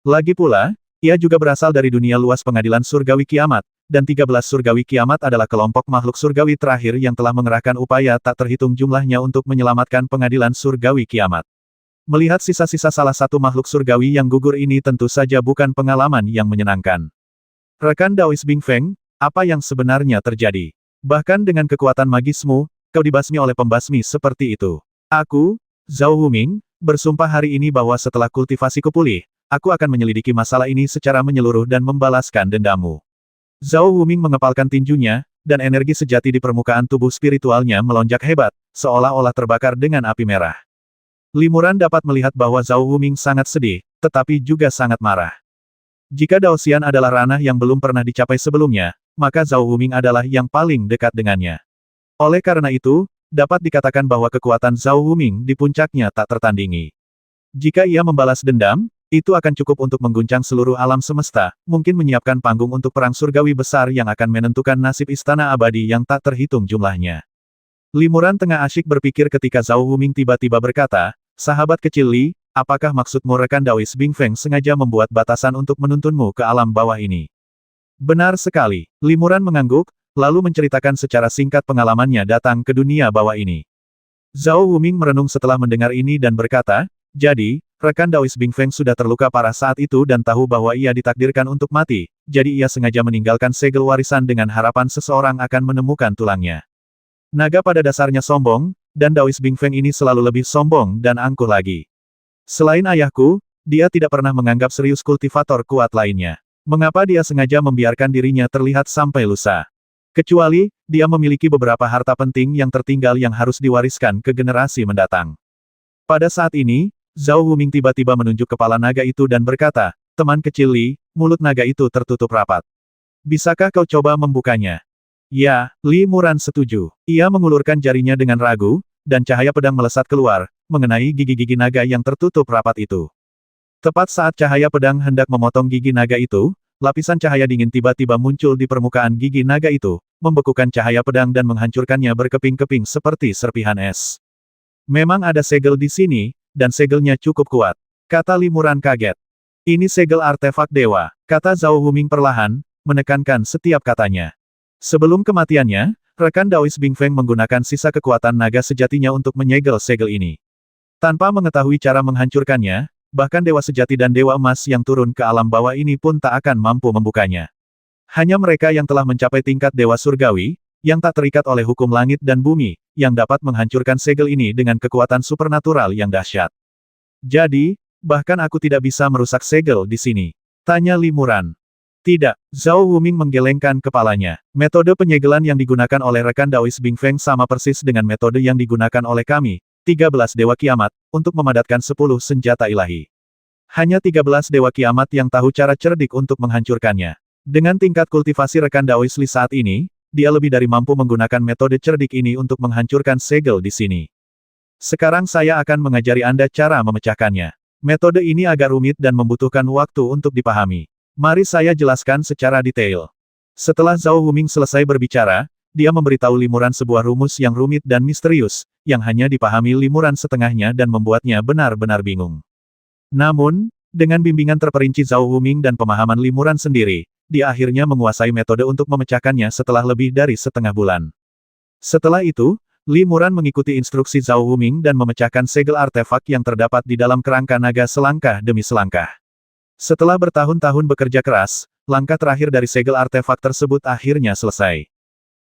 Lagi pula, ia juga berasal dari dunia luas pengadilan surgawi kiamat, dan 13 surgawi kiamat adalah kelompok makhluk surgawi terakhir yang telah mengerahkan upaya tak terhitung jumlahnya untuk menyelamatkan pengadilan surgawi kiamat. Melihat sisa-sisa salah satu makhluk surgawi yang gugur ini tentu saja bukan pengalaman yang menyenangkan. Rekan Daois Bing Feng, apa yang sebenarnya terjadi? Bahkan dengan kekuatan magismu, kau dibasmi oleh pembasmi seperti itu. Aku, Zhao Wuming, bersumpah hari ini bahwa setelah kultivasiku pulih, aku akan menyelidiki masalah ini secara menyeluruh dan membalaskan dendammu. Zhao Wuming mengepalkan tinjunya, dan energi sejati di permukaan tubuh spiritualnya melonjak hebat, seolah-olah terbakar dengan api merah. Limuran dapat melihat bahwa Zhao Wuming sangat sedih, tetapi juga sangat marah. Jika Daoxian adalah ranah yang belum pernah dicapai sebelumnya, maka Zhao Wuming adalah yang paling dekat dengannya. Oleh karena itu, dapat dikatakan bahwa kekuatan Zhao Wuming di puncaknya tak tertandingi. Jika ia membalas dendam, itu akan cukup untuk mengguncang seluruh alam semesta, mungkin menyiapkan panggung untuk perang surgawi besar yang akan menentukan nasib istana abadi yang tak terhitung jumlahnya. Limuran tengah asyik berpikir ketika Zhao Wuming tiba-tiba berkata, sahabat kecil Li, apakah maksudmu rekan Daois Bing Feng sengaja membuat batasan untuk menuntunmu ke alam bawah ini? Benar sekali. Limuran mengangguk, lalu menceritakan secara singkat pengalamannya datang ke dunia bawah ini. Zhao Wuming merenung setelah mendengar ini dan berkata, jadi, rekan Daois Bing Feng sudah terluka parah saat itu dan tahu bahwa ia ditakdirkan untuk mati, jadi ia sengaja meninggalkan segel warisan dengan harapan seseorang akan menemukan tulangnya. Naga pada dasarnya sombong, dan Daois Bing Feng ini selalu lebih sombong dan angkuh lagi. Selain ayahku, dia tidak pernah menganggap serius kultivator kuat lainnya. Mengapa dia sengaja membiarkan dirinya terlihat sampai lusa? Kecuali, dia memiliki beberapa harta penting yang tertinggal yang harus diwariskan ke generasi mendatang. Pada saat ini, Zhao Wuming tiba-tiba menunjuk kepala naga itu dan berkata, teman kecil Li, mulut naga itu tertutup rapat. Bisakah kau coba membukanya? Ya, Limuran setuju. Ia mengulurkan jarinya dengan ragu, dan cahaya pedang melesat keluar, mengenai gigi-gigi naga yang tertutup rapat itu. Tepat saat cahaya pedang hendak memotong gigi naga itu, lapisan cahaya dingin tiba-tiba muncul di permukaan gigi naga itu, membekukan cahaya pedang dan menghancurkannya berkeping-keping seperti serpihan es. Memang ada segel di sini, dan segelnya cukup kuat, kata Limuran kaget. Ini segel artefak dewa, kata Zhao Huming perlahan, menekankan setiap katanya. Sebelum kematiannya, rekan Daois Bing Feng menggunakan sisa kekuatan naga sejatinya untuk menyegel segel ini. Tanpa mengetahui cara menghancurkannya, bahkan Dewa Sejati dan Dewa Emas yang turun ke alam bawah ini pun tak akan mampu membukanya. Hanya mereka yang telah mencapai tingkat Dewa Surgawi, yang tak terikat oleh hukum langit dan bumi, yang dapat menghancurkan segel ini dengan kekuatan supernatural yang dahsyat. Jadi, bahkan aku tidak bisa merusak segel di sini. Tanya Limuran. Tidak, Zhao Huming menggelengkan kepalanya. Metode penyegelan yang digunakan oleh rekan Daois Bing Feng sama persis dengan metode yang digunakan oleh kami, 13 Dewa Kiamat, untuk memadatkan 10 senjata ilahi. Hanya 13 Dewa Kiamat yang tahu cara cerdik untuk menghancurkannya. Dengan tingkat kultivasi rekan Daois Li saat ini, dia lebih dari mampu menggunakan metode cerdik ini untuk menghancurkan segel di sini. Sekarang saya akan mengajari Anda cara memecahkannya. Metode ini agak rumit dan membutuhkan waktu untuk dipahami. Mari saya jelaskan secara detail. Setelah Zhao Huming selesai berbicara, dia memberitahu Limuran sebuah rumus yang rumit dan misterius, yang hanya dipahami Limuran setengahnya dan membuatnya benar-benar bingung. Namun, dengan bimbingan terperinci Zhao Huming dan pemahaman Limuran sendiri, dia akhirnya menguasai metode untuk memecahkannya setelah lebih dari setengah bulan. Setelah itu, Limuran mengikuti instruksi Zhao Huming dan memecahkan segel artefak yang terdapat di dalam kerangka naga selangkah demi selangkah. Setelah bertahun-tahun bekerja keras, langkah terakhir dari segel artefak tersebut akhirnya selesai.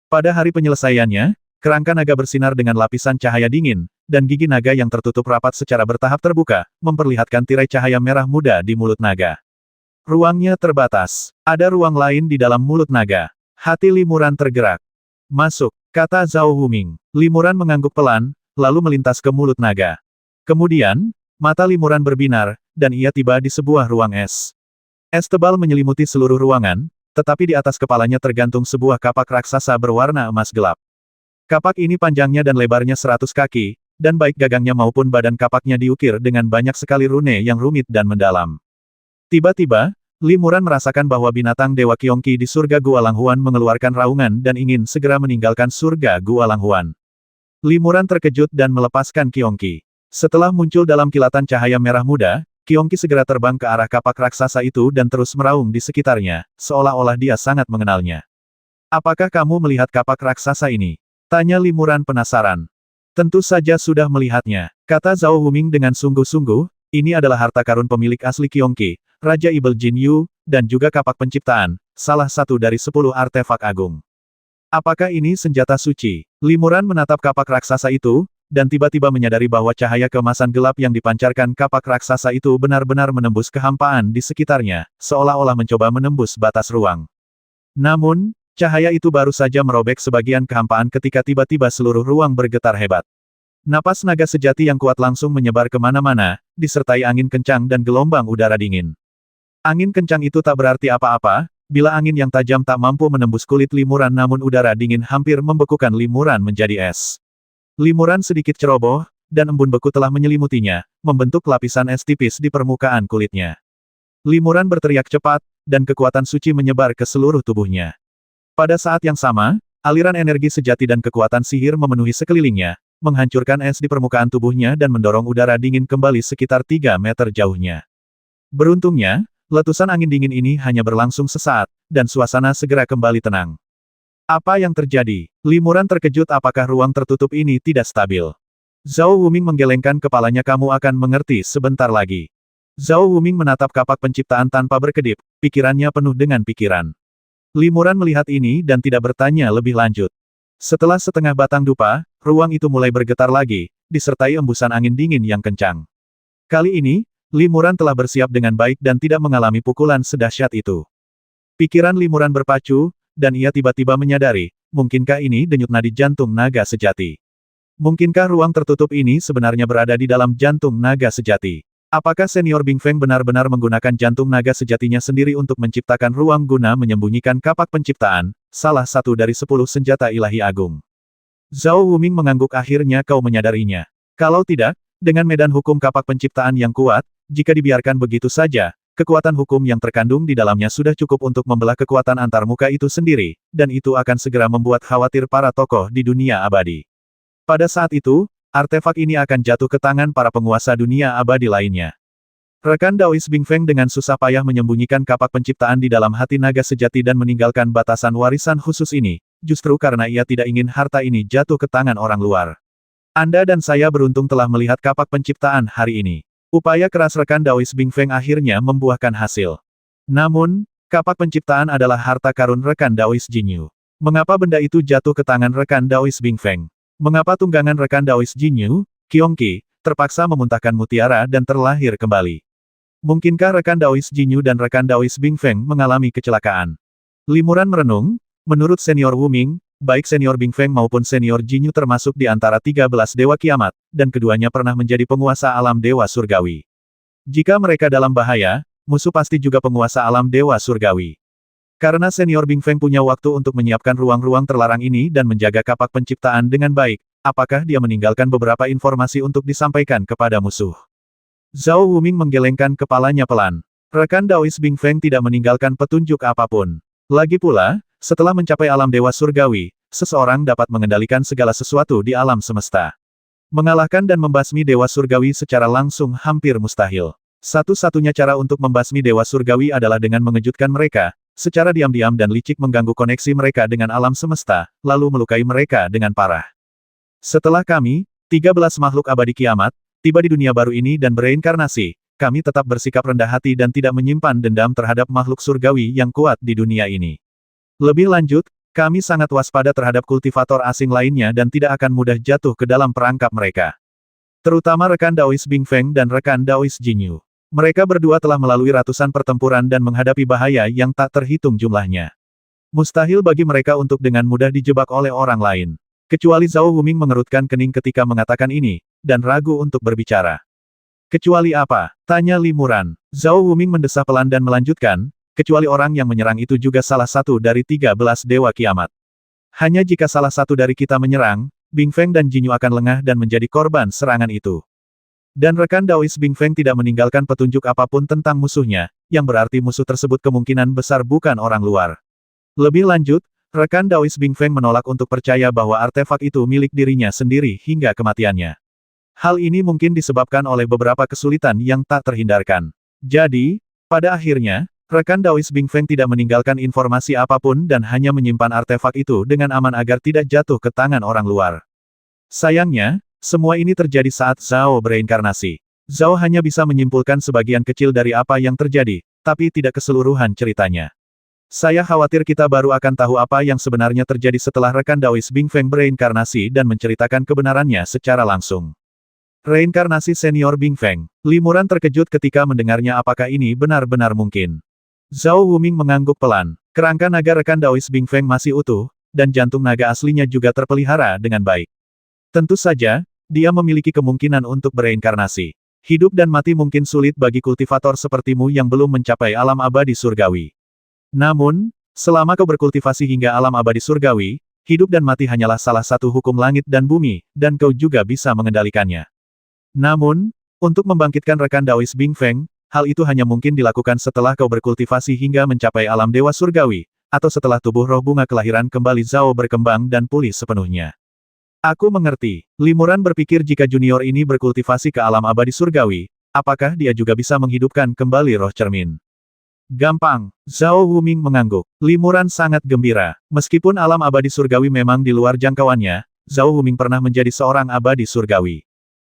Pada hari penyelesaiannya, kerangka naga bersinar dengan lapisan cahaya dingin, dan gigi naga yang tertutup rapat secara bertahap terbuka, memperlihatkan tirai cahaya merah muda di mulut naga. Ruangnya terbatas. Ada ruang lain di dalam mulut naga. Hati Limuran tergerak. Masuk, kata Zhao Huming. Limuran mengangguk pelan, lalu melintas ke mulut naga. Kemudian, mata Limuran berbinar, dan ia tiba di sebuah ruang es. Es tebal menyelimuti seluruh ruangan, tetapi di atas kepalanya tergantung sebuah kapak raksasa berwarna emas gelap. Kapak ini panjangnya dan lebarnya 100 kaki, dan baik gagangnya maupun badan kapaknya diukir dengan banyak sekali rune yang rumit dan mendalam. Tiba-tiba, Limuran merasakan bahwa binatang Dewa Qiongqi di surga Gua Langhuan mengeluarkan raungan dan ingin segera meninggalkan surga Gua Langhuan. Limuran terkejut dan melepaskan Qiongqi. Setelah muncul dalam kilatan cahaya merah muda, Qiongqi segera terbang ke arah kapak raksasa itu dan terus meraung di sekitarnya, seolah-olah dia sangat mengenalnya. Apakah kamu melihat kapak raksasa ini? Tanya Limuran penasaran. Tentu saja sudah melihatnya, kata Zhao Huming dengan sungguh-sungguh, ini adalah harta karun pemilik asli Qiongqi, Raja Ibel Jin Yu, dan juga kapak penciptaan, salah satu dari 10 artefak agung. Apakah ini senjata suci? Limuran menatap kapak raksasa itu, dan tiba-tiba menyadari bahwa cahaya keemasan gelap yang dipancarkan kapak raksasa itu benar-benar menembus kehampaan di sekitarnya, seolah-olah mencoba menembus batas ruang. Namun, cahaya itu baru saja merobek sebagian kehampaan ketika tiba-tiba seluruh ruang bergetar hebat. Napas naga sejati yang kuat langsung menyebar kemana-mana, disertai angin kencang dan gelombang udara dingin. Angin kencang itu tak berarti apa-apa, bila angin yang tajam tak mampu menembus kulit Limuran namun udara dingin hampir membekukan Limuran menjadi es. Limuran sedikit ceroboh, dan embun beku telah menyelimutinya, membentuk lapisan es tipis di permukaan kulitnya. Limuran berteriak cepat, dan kekuatan suci menyebar ke seluruh tubuhnya. Pada saat yang sama, aliran energi sejati dan kekuatan sihir memenuhi sekelilingnya, menghancurkan es di permukaan tubuhnya dan mendorong udara dingin kembali sekitar 3 meter jauhnya. Beruntungnya, letusan angin dingin ini hanya berlangsung sesaat, dan suasana segera kembali tenang. Apa yang terjadi? Limuran terkejut apakah ruang tertutup ini tidak stabil. Zhao Huming menggelengkan kepalanya kamu akan mengerti sebentar lagi. Zhao Huming menatap kapak penciptaan tanpa berkedip, pikirannya penuh dengan pikiran. Limuran melihat ini dan tidak bertanya lebih lanjut. Setelah setengah batang dupa, ruang itu mulai bergetar lagi, disertai embusan angin dingin yang kencang. Kali ini, Limuran telah bersiap dengan baik dan tidak mengalami pukulan sedahsyat itu. Pikiran Limuran berpacu, dan ia tiba-tiba menyadari, mungkinkah ini denyut nadi jantung naga sejati? Mungkinkah ruang tertutup ini sebenarnya berada di dalam jantung naga sejati? Apakah senior Bing Feng benar-benar menggunakan jantung naga sejatinya sendiri untuk menciptakan ruang guna menyembunyikan kapak penciptaan, salah satu dari 10 senjata ilahi agung? Zhao Huming mengangguk akhirnya kau menyadarinya. Kalau tidak, dengan medan hukum kapak penciptaan yang kuat, jika dibiarkan begitu saja, kekuatan hukum yang terkandung di dalamnya sudah cukup untuk membelah kekuatan antarmuka itu sendiri, dan itu akan segera membuat khawatir para tokoh di dunia abadi. Pada saat itu, artefak ini akan jatuh ke tangan para penguasa dunia abadi lainnya. Rekan Daois Bing Feng dengan susah payah menyembunyikan kapak penciptaan di dalam hati naga sejati dan meninggalkan batasan warisan khusus ini, justru karena ia tidak ingin harta ini jatuh ke tangan orang luar. Anda dan saya beruntung telah melihat kapak penciptaan hari ini. Upaya keras rekan Daois Bing Feng akhirnya membuahkan hasil. Namun, kapak penciptaan adalah harta karun rekan Daois Jinyu. Mengapa benda itu jatuh ke tangan rekan Daois Bing Feng? Mengapa tunggangan rekan Daois Jinyu, Qiongqi, terpaksa memuntahkan mutiara dan terlahir kembali? Mungkinkah rekan Daois Jinyu dan rekan Daois Bing Feng mengalami kecelakaan? Limuran merenung, menurut senior Wu Ming, baik senior Bing Feng maupun senior Jinyu termasuk di antara 13 dewa kiamat, dan keduanya pernah menjadi penguasa alam dewa surgawi. Jika mereka dalam bahaya, musuh pasti juga penguasa alam dewa surgawi. Karena senior Bing Feng punya waktu untuk menyiapkan ruang-ruang terlarang ini dan menjaga kapak penciptaan dengan baik, apakah dia meninggalkan beberapa informasi untuk disampaikan kepada musuh? Zhao Wuming menggelengkan kepalanya pelan. Rekan Daois Bing Feng tidak meninggalkan petunjuk apapun. Lagi pula, setelah mencapai alam dewa surgawi, seseorang dapat mengendalikan segala sesuatu di alam semesta. Mengalahkan dan membasmi dewa surgawi secara langsung hampir mustahil. Satu-satunya cara untuk membasmi dewa surgawi adalah dengan mengejutkan mereka, secara diam-diam dan licik mengganggu koneksi mereka dengan alam semesta, lalu melukai mereka dengan parah. Setelah kami, 13 makhluk abadi kiamat, tiba di dunia baru ini dan bereinkarnasi, kami tetap bersikap rendah hati dan tidak menyimpan dendam terhadap makhluk surgawi yang kuat di dunia ini. Lebih lanjut, kami sangat waspada terhadap kultivator asing lainnya dan tidak akan mudah jatuh ke dalam perangkap mereka. Terutama rekan Daois Bing Feng dan rekan Daois Jinyu. Mereka berdua telah melalui ratusan pertempuran dan menghadapi bahaya yang tak terhitung jumlahnya. Mustahil bagi mereka untuk dengan mudah dijebak oleh orang lain. Kecuali Zhao Wuming mengerutkan kening ketika mengatakan ini, dan ragu untuk berbicara. Kecuali apa? Tanya Limuran. Zhao Wuming mendesah pelan dan melanjutkan, kecuali orang yang menyerang itu juga salah satu dari 13 dewa kiamat. Hanya jika salah satu dari kita menyerang, Bing Feng dan Jinyu akan lengah dan menjadi korban serangan itu. Dan rekan Daois Bing Feng tidak meninggalkan petunjuk apapun tentang musuhnya, yang berarti musuh tersebut kemungkinan besar bukan orang luar. Lebih lanjut, rekan Daois Bing Feng menolak untuk percaya bahwa artefak itu milik dirinya sendiri hingga kematiannya. Hal ini mungkin disebabkan oleh beberapa kesulitan yang tak terhindarkan. Jadi, pada akhirnya, rekan Daois Bing Feng tidak meninggalkan informasi apapun dan hanya menyimpan artefak itu dengan aman agar tidak jatuh ke tangan orang luar. Sayangnya, semua ini terjadi saat Zhao bereinkarnasi. Zhao hanya bisa menyimpulkan sebagian kecil dari apa yang terjadi, tapi tidak keseluruhan ceritanya. Saya khawatir kita baru akan tahu apa yang sebenarnya terjadi setelah rekan Daois Bing Feng bereinkarnasi dan menceritakan kebenarannya secara langsung. Reinkarnasi senior Bing Feng. Limuran terkejut ketika mendengarnya apakah ini benar-benar mungkin. Zhao Wuming mengangguk pelan. Kerangka naga rekan Daois Bing Feng masih utuh, dan jantung naga aslinya juga terpelihara dengan baik. Tentu saja, dia memiliki kemungkinan untuk bereinkarnasi. Hidup dan mati mungkin sulit bagi kultivator sepertimu yang belum mencapai alam abadi surgawi. Namun, selama kau berkultivasi hingga alam abadi surgawi, hidup dan mati hanyalah salah satu hukum langit dan bumi, dan kau juga bisa mengendalikannya. Namun, untuk membangkitkan rekan Daois Bing Feng, hal itu hanya mungkin dilakukan setelah kau berkultivasi hingga mencapai alam dewa surgawi, atau setelah tubuh roh bunga kelahiran kembali Zhao berkembang dan pulih sepenuhnya. Aku mengerti. Limuran berpikir jika junior ini berkultivasi ke alam abadi surgawi, apakah dia juga bisa menghidupkan kembali roh cermin? Gampang. Zhao Wuming mengangguk. Limuran sangat gembira. Meskipun alam abadi surgawi memang di luar jangkauannya, Zhao Wuming pernah menjadi seorang abadi surgawi.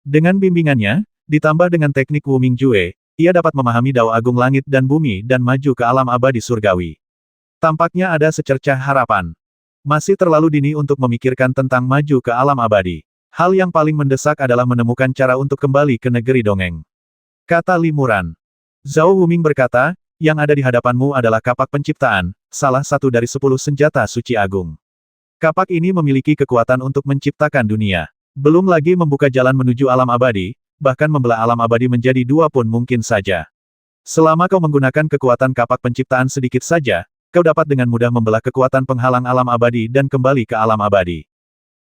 Dengan bimbingannya, ditambah dengan teknik Wuming Jue, ia dapat memahami dao agung langit dan bumi dan maju ke alam abadi surgawi. Tampaknya ada secercah harapan. Masih terlalu dini untuk memikirkan tentang maju ke alam abadi. Hal yang paling mendesak adalah menemukan cara untuk kembali ke negeri dongeng. Kata Limuran. Zhao Wuming berkata, yang ada di hadapanmu adalah kapak penciptaan, salah satu dari 10 senjata suci agung. Kapak ini memiliki kekuatan untuk menciptakan dunia. Belum lagi membuka jalan menuju alam abadi, bahkan membelah alam abadi menjadi dua pun mungkin saja. Selama kau menggunakan kekuatan kapak penciptaan sedikit saja, kau dapat dengan mudah membelah kekuatan penghalang alam abadi dan kembali ke alam abadi.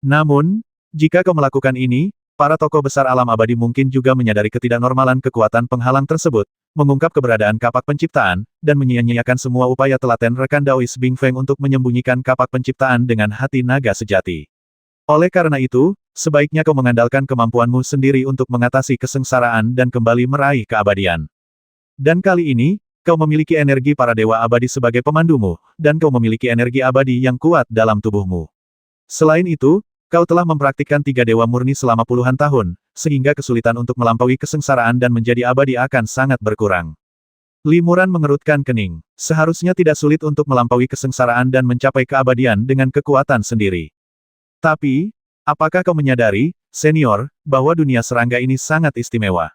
Namun, jika kau melakukan ini, para tokoh besar alam abadi mungkin juga menyadari ketidaknormalan kekuatan penghalang tersebut, mengungkap keberadaan kapak penciptaan, dan menyia-nyiakan semua upaya telaten rekan Daois Bing Feng untuk menyembunyikan kapak penciptaan dengan hati naga sejati. Oleh karena itu, sebaiknya kau mengandalkan kemampuanmu sendiri untuk mengatasi kesengsaraan dan kembali meraih keabadian. Dan kali ini, kau memiliki energi para dewa abadi sebagai pemandumu, dan kau memiliki energi abadi yang kuat dalam tubuhmu. Selain itu, kau telah mempraktikkan 3 dewa murni selama puluhan tahun, sehingga kesulitan untuk melampaui kesengsaraan dan menjadi abadi akan sangat berkurang. Limuran mengerutkan kening. Seharusnya tidak sulit untuk melampaui kesengsaraan dan mencapai keabadian dengan kekuatan sendiri. Tapi, apakah kau menyadari, senior, bahwa dunia serangga ini sangat istimewa?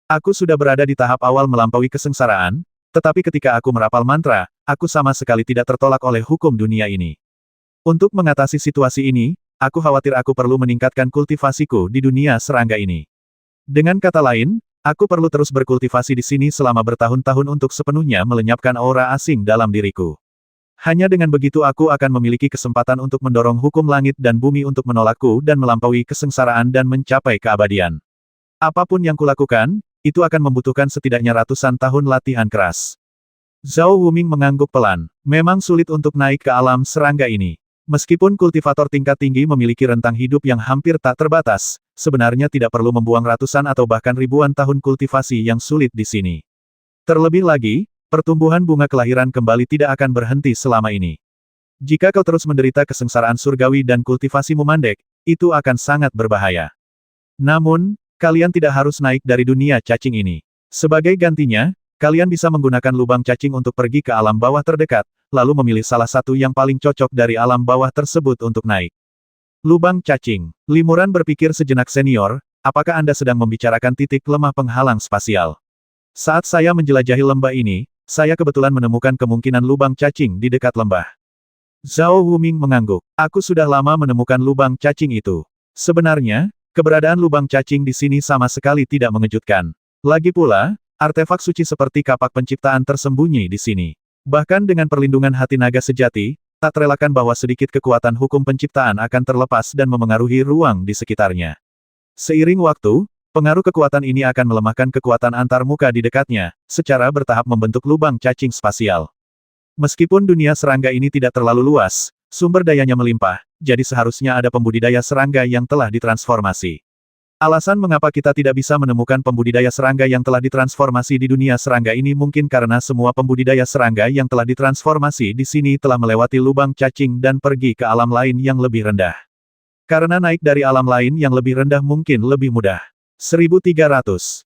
Aku sudah berada di tahap awal melampaui kesengsaraan, tetapi ketika aku merapal mantra, aku sama sekali tidak tertolak oleh hukum dunia ini. Untuk mengatasi situasi ini, aku khawatir aku perlu meningkatkan kultivasiku di dunia serangga ini. Dengan kata lain, aku perlu terus berkultivasi di sini selama bertahun-tahun untuk sepenuhnya melenyapkan aura asing dalam diriku. Hanya dengan begitu aku akan memiliki kesempatan untuk mendorong hukum langit dan bumi untuk menolakku dan melampaui kesengsaraan dan mencapai keabadian. Apapun yang kulakukan, itu akan membutuhkan setidaknya ratusan tahun latihan keras. Zhao Wuming mengangguk pelan. Memang sulit untuk naik ke alam serangga ini. Meskipun kultivator tingkat tinggi memiliki rentang hidup yang hampir tak terbatas, sebenarnya tidak perlu membuang ratusan atau bahkan ribuan tahun kultivasi yang sulit di sini. Terlebih lagi, pertumbuhan bunga kelahiran kembali tidak akan berhenti selama ini. Jika kau terus menderita kesengsaraan surgawi dan kultivasimu mandek, itu akan sangat berbahaya. Namun, kalian tidak harus naik dari dunia cacing ini. Sebagai gantinya, kalian bisa menggunakan lubang cacing untuk pergi ke alam bawah terdekat, lalu memilih salah satu yang paling cocok dari alam bawah tersebut untuk naik. Lubang cacing. Limuran berpikir sejenak senior, apakah Anda sedang membicarakan titik lemah penghalang spasial? Saat saya menjelajahi lembah ini, saya kebetulan menemukan kemungkinan lubang cacing di dekat lembah. Zhao Wuming mengangguk. Aku sudah lama menemukan lubang cacing itu. Sebenarnya, keberadaan lubang cacing di sini sama sekali tidak mengejutkan. Lagi pula, artefak suci seperti kapak penciptaan tersembunyi di sini. Bahkan dengan perlindungan hati naga sejati, tak terelakkan bahwa sedikit kekuatan hukum penciptaan akan terlepas dan memengaruhi ruang di sekitarnya. Seiring waktu, pengaruh kekuatan ini akan melemahkan kekuatan antar muka di dekatnya, secara bertahap membentuk lubang cacing spasial. Meskipun dunia serangga ini tidak terlalu luas, sumber dayanya melimpah, jadi seharusnya ada pembudidaya serangga yang telah ditransformasi. Alasan mengapa kita tidak bisa menemukan pembudidaya serangga yang telah ditransformasi di dunia serangga ini mungkin karena semua pembudidaya serangga yang telah ditransformasi di sini telah melewati lubang cacing dan pergi ke alam lain yang lebih rendah. Karena naik dari alam lain yang lebih rendah mungkin lebih mudah. 1300.